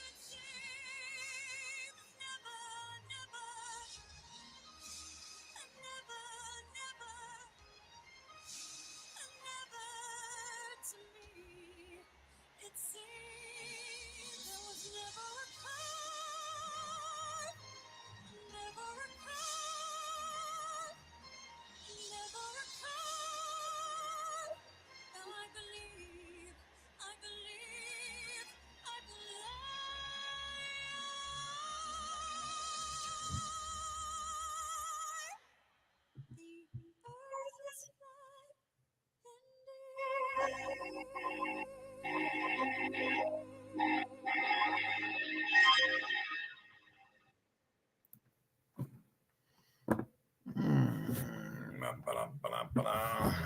It seems never, never, never, never to me. It seems there was never a curve, never a curve, never a curve. Now I believe, I believe, I believe. The earth is flat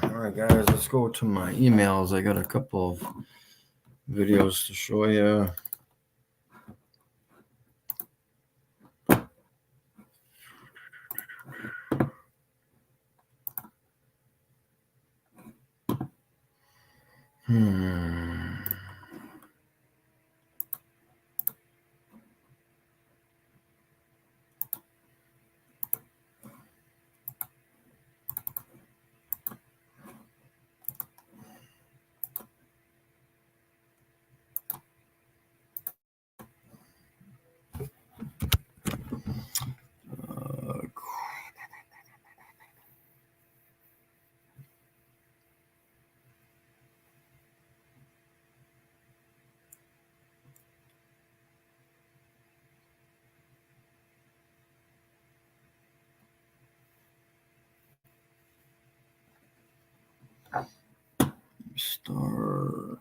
All right, guys, let's go to my emails. I got a couple of videos to show you. Star.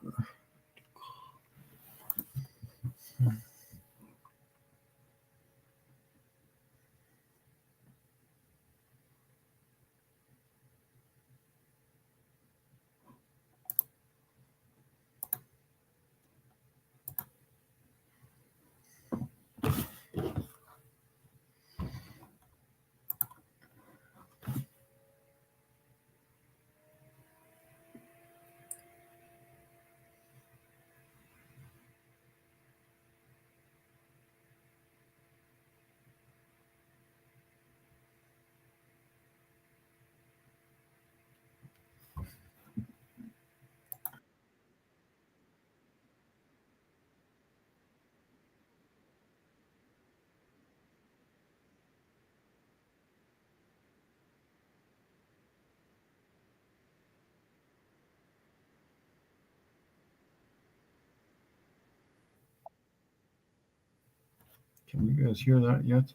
Can you guys hear that yet?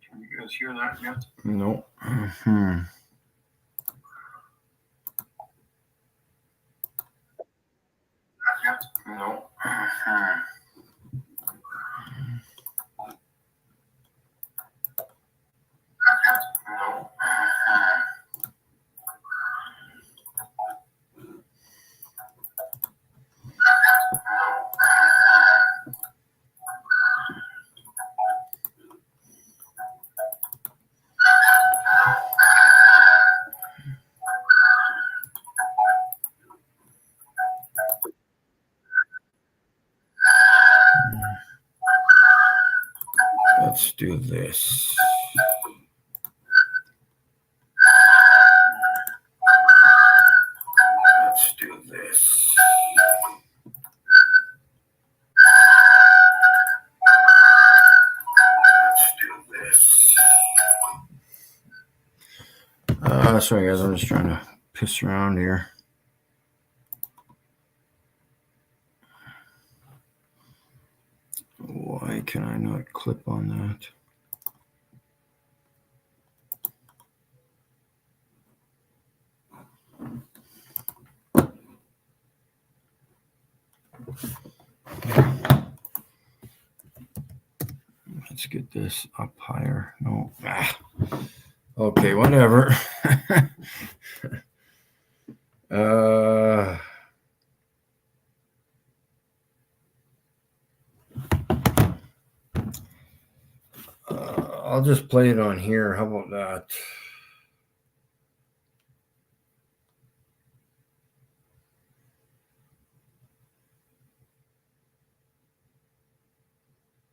Can you guys hear that yet? No. No. Let's do this. Let's do this. Let's do this. Sorry guys, I'm just trying to piss around here. Why can I not clip on that? Let's get this up higher. No. Okay, whatever. I'll just play it on here. How about that?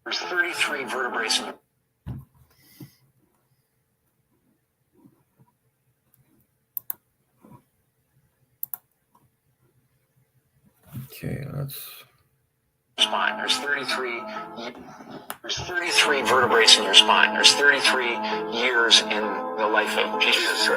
There's 33 vertebrae in the Okay, let's. spine. There's 33 vertebrae in your spine. There's 33 years in the life of Jesus.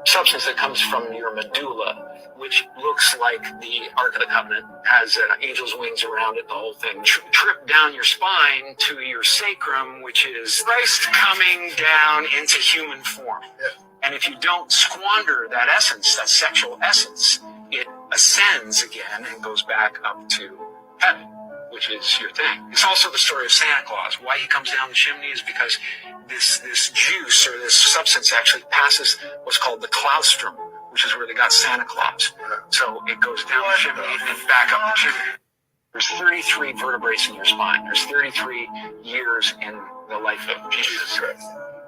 Substance that comes from your medulla, which looks like the Ark of the Covenant, has angel's wings around it, the whole thing. Trip down your spine to your sacrum, which is Christ coming down into human form. Yeah. And if you don't squander that essence, that sexual essence, it ascends again and goes back up to heaven, which is your thing. It's also the story of Santa Claus. Why he comes down the chimney is because this juice or this substance actually passes what's called the claustrum, which is where they got Santa Claus. So it goes down the chimney and back up the chimney. There's 33 vertebrae in your spine. There's 33 years in the life of Jesus.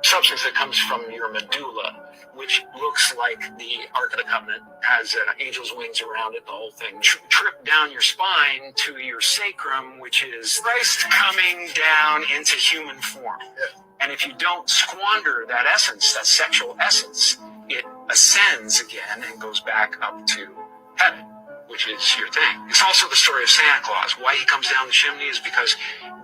Substance that comes from your medulla, which looks like the Ark of the Covenant, has angel's wings around it, the whole thing. Trip down your spine to your sacrum, which is Christ coming down into human form. Yeah. And if you don't squander that essence, that sexual essence, it ascends again and goes back up to heaven, which is your thing. It's also the story of Santa Claus. Why he comes down the chimney is because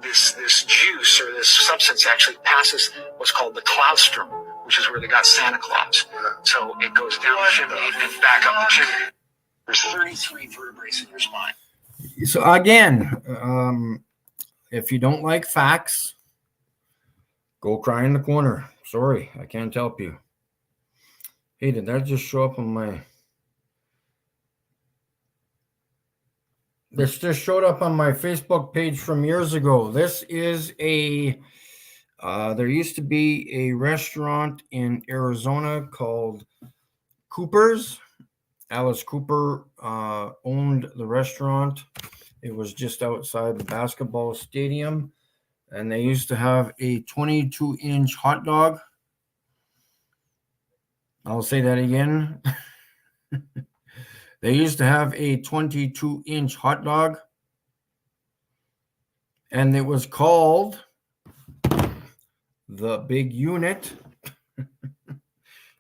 this juice or this substance actually passes what's called the claustrum, which is where they got Santa Claus. So it goes down the chimney and back up the chimney. There's 33 vertebrae in your spine. So again, if you don't like facts, go cry in the corner. Sorry, I can't help you. Hey, did that just show up on my... This just showed up on my Facebook page from years ago. This is a... there used to be a restaurant in Arizona called Cooper's. Alice Cooper owned the restaurant. It was just outside the basketball stadium. And they used to have a 22-inch hot dog. I'll say that again. They used to have a 22-inch hot dog. And it was called the Big Unit.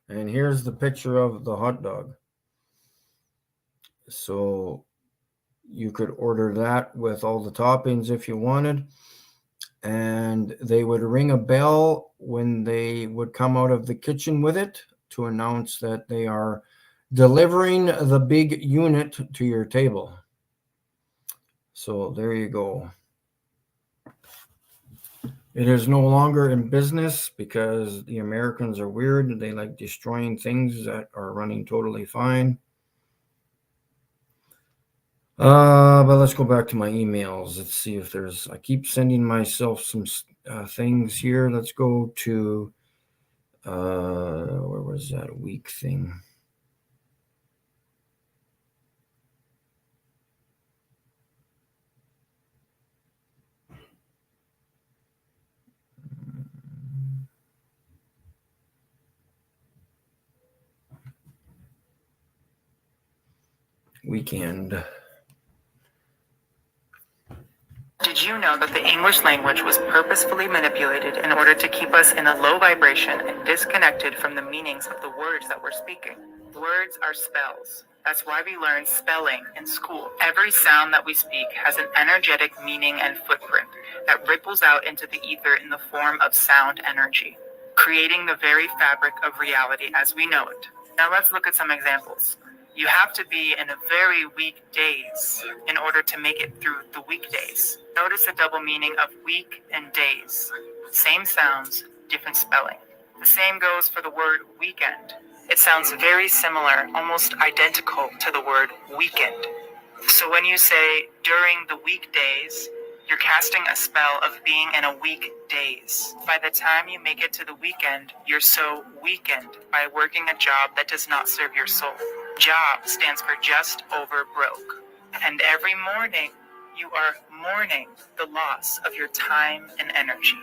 And here's the picture of the hot dog. So you could order that with all the toppings if you wanted. And they would ring a bell when they would come out of the kitchen with it to announce that they are delivering the Big Unit to your table. So there you go. It is no longer in business because the Americans are weird. They like destroying things that are running totally fine. But let's go back to my emails. Let's see if there's... I keep sending myself some things here. Let's go to... where was that week thing? Weekend. Did you know that the English language was purposefully manipulated in order to keep us in a low vibration and disconnected from the meanings of the words that we're speaking? Words are spells. That's why we learn spelling in school. Every sound that we speak has an energetic meaning and footprint that ripples out into the ether in the form of sound energy, creating the very fabric of reality as we know it. Now let's look at some examples. You have to be in a very weak days in order to make it through the weekdays. Notice the double meaning of week and days. Same sounds, different spelling. The same goes for the word weekend. It sounds very similar, almost identical to the word weekend. So when you say during the weekdays, you're casting a spell of being in a weak days. By the time you make it to the weekend, you're so weakened by working a job that does not serve your soul. Job stands for just over broke. And every morning, you are mourning the loss of your time and energy.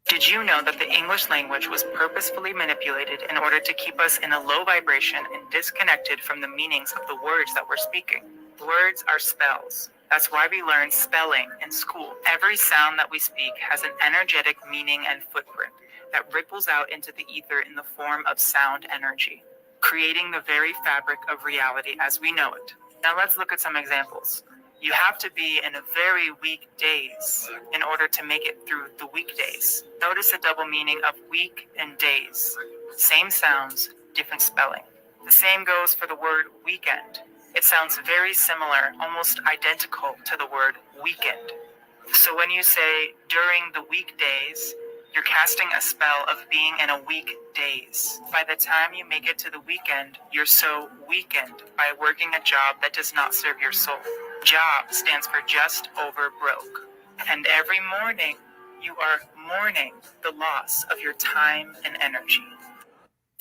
Did you know that the English language was purposefully manipulated in order to keep us in a low vibration and disconnected from the meanings of the words that we're speaking? Words are spells. That's why we learn spelling in school. Every sound that we speak has an energetic meaning and footprint that ripples out into the ether in the form of sound energy, creating the very fabric of reality as we know it. Now let's look at some examples. You have to be in a very weak days in order to make it through the weekdays. Notice the double meaning of week and days. Same sounds, different spelling. The same goes for the word weekend. It sounds very similar, almost identical to the word weekend. So when you say during the weekdays, you're casting a spell of being in a weak days. By the time you make it to the weekend, you're so weakened by working a job that does not serve your soul. Job stands for just over broke. And every morning, you are mourning the loss of your time and energy.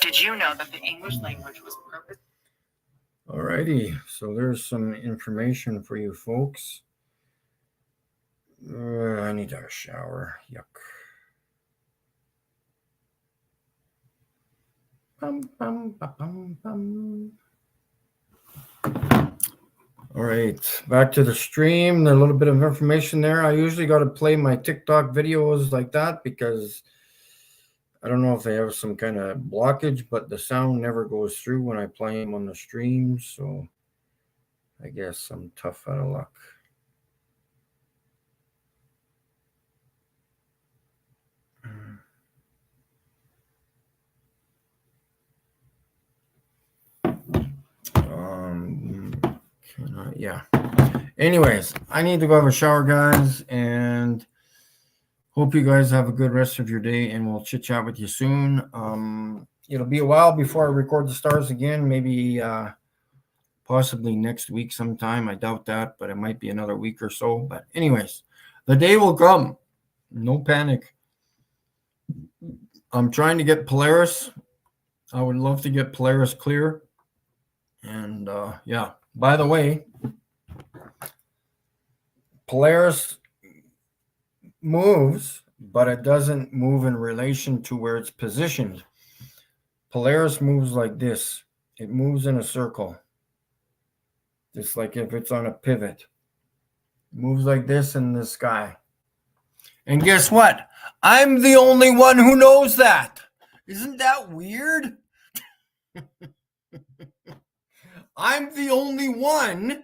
Did you know that the English language was purpose? Alrighty, so there's some information for you folks. I need a shower. Yuck. Bum, bum, ba, bum, bum. All right, back to the stream. A little bit of information there. I usually got to play my TikTok videos like that because I don't know if they have some kind of blockage, but the sound never goes through when I play them on the stream. So I guess I'm tough out of luck. Yeah. Anyways, I need to go have a shower, guys, and Hope you guys have a good rest of your day, and we'll chit chat with you soon. It'll be a while before I record the stars again. Maybe possibly next week sometime. I doubt that, but it might be another week or so. But anyways, the day will come. No panic. I'm trying to get Polaris. I would love to get Polaris clear. And yeah, by the way, Polaris moves, but it doesn't move in relation to where it's positioned. Polaris moves like this. It moves in a circle. Just like if it's on a pivot. It moves like this in the sky. And guess what? I'm the only one who knows that. Isn't that weird? I'm the only one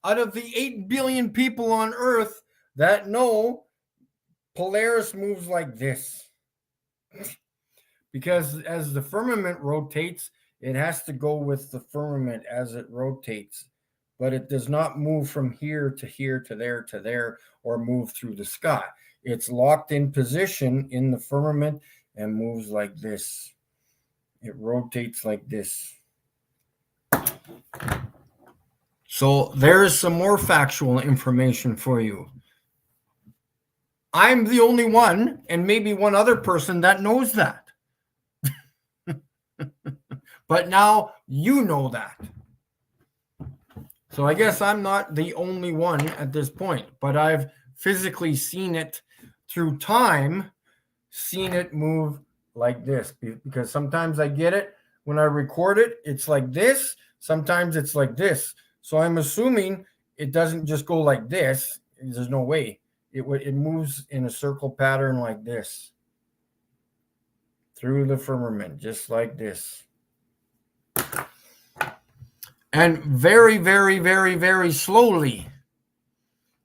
out of the 8 billion people on Earth that know Polaris moves like this. Because as the firmament rotates, it has to go with the firmament as it rotates. But it does not move from here to there, or move through the sky. It's locked in position in the firmament and moves like this. It rotates like this. So there's some more factual information for you. I'm the only one, and maybe one other person, that knows that. But now you know that. So I guess I'm not the only one at this point, but I've physically seen it through time, seen it move like this. Because sometimes I get it when I record it, it's like this. Sometimes it's like this. So I'm assuming it doesn't just go like this. There's no way. It moves in a circle pattern like this. Through the firmament, just like this. And very, very, very, very slowly.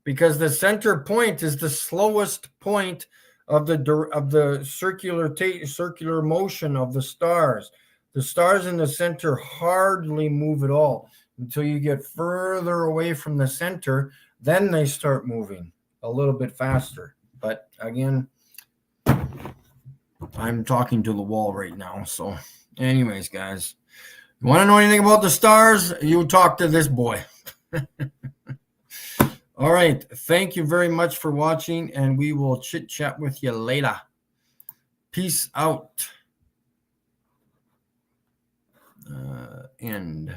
Because the center point is the slowest point of the circular motion of the stars. The stars in the center hardly move at all until you get further away from the center. Then they start moving a little bit faster. But again, I'm talking to the wall right now. So anyways, guys, you want to know anything about the stars? You talk to this boy. All right. Thank you very much for watching, and we will chit chat with you later. Peace out. End.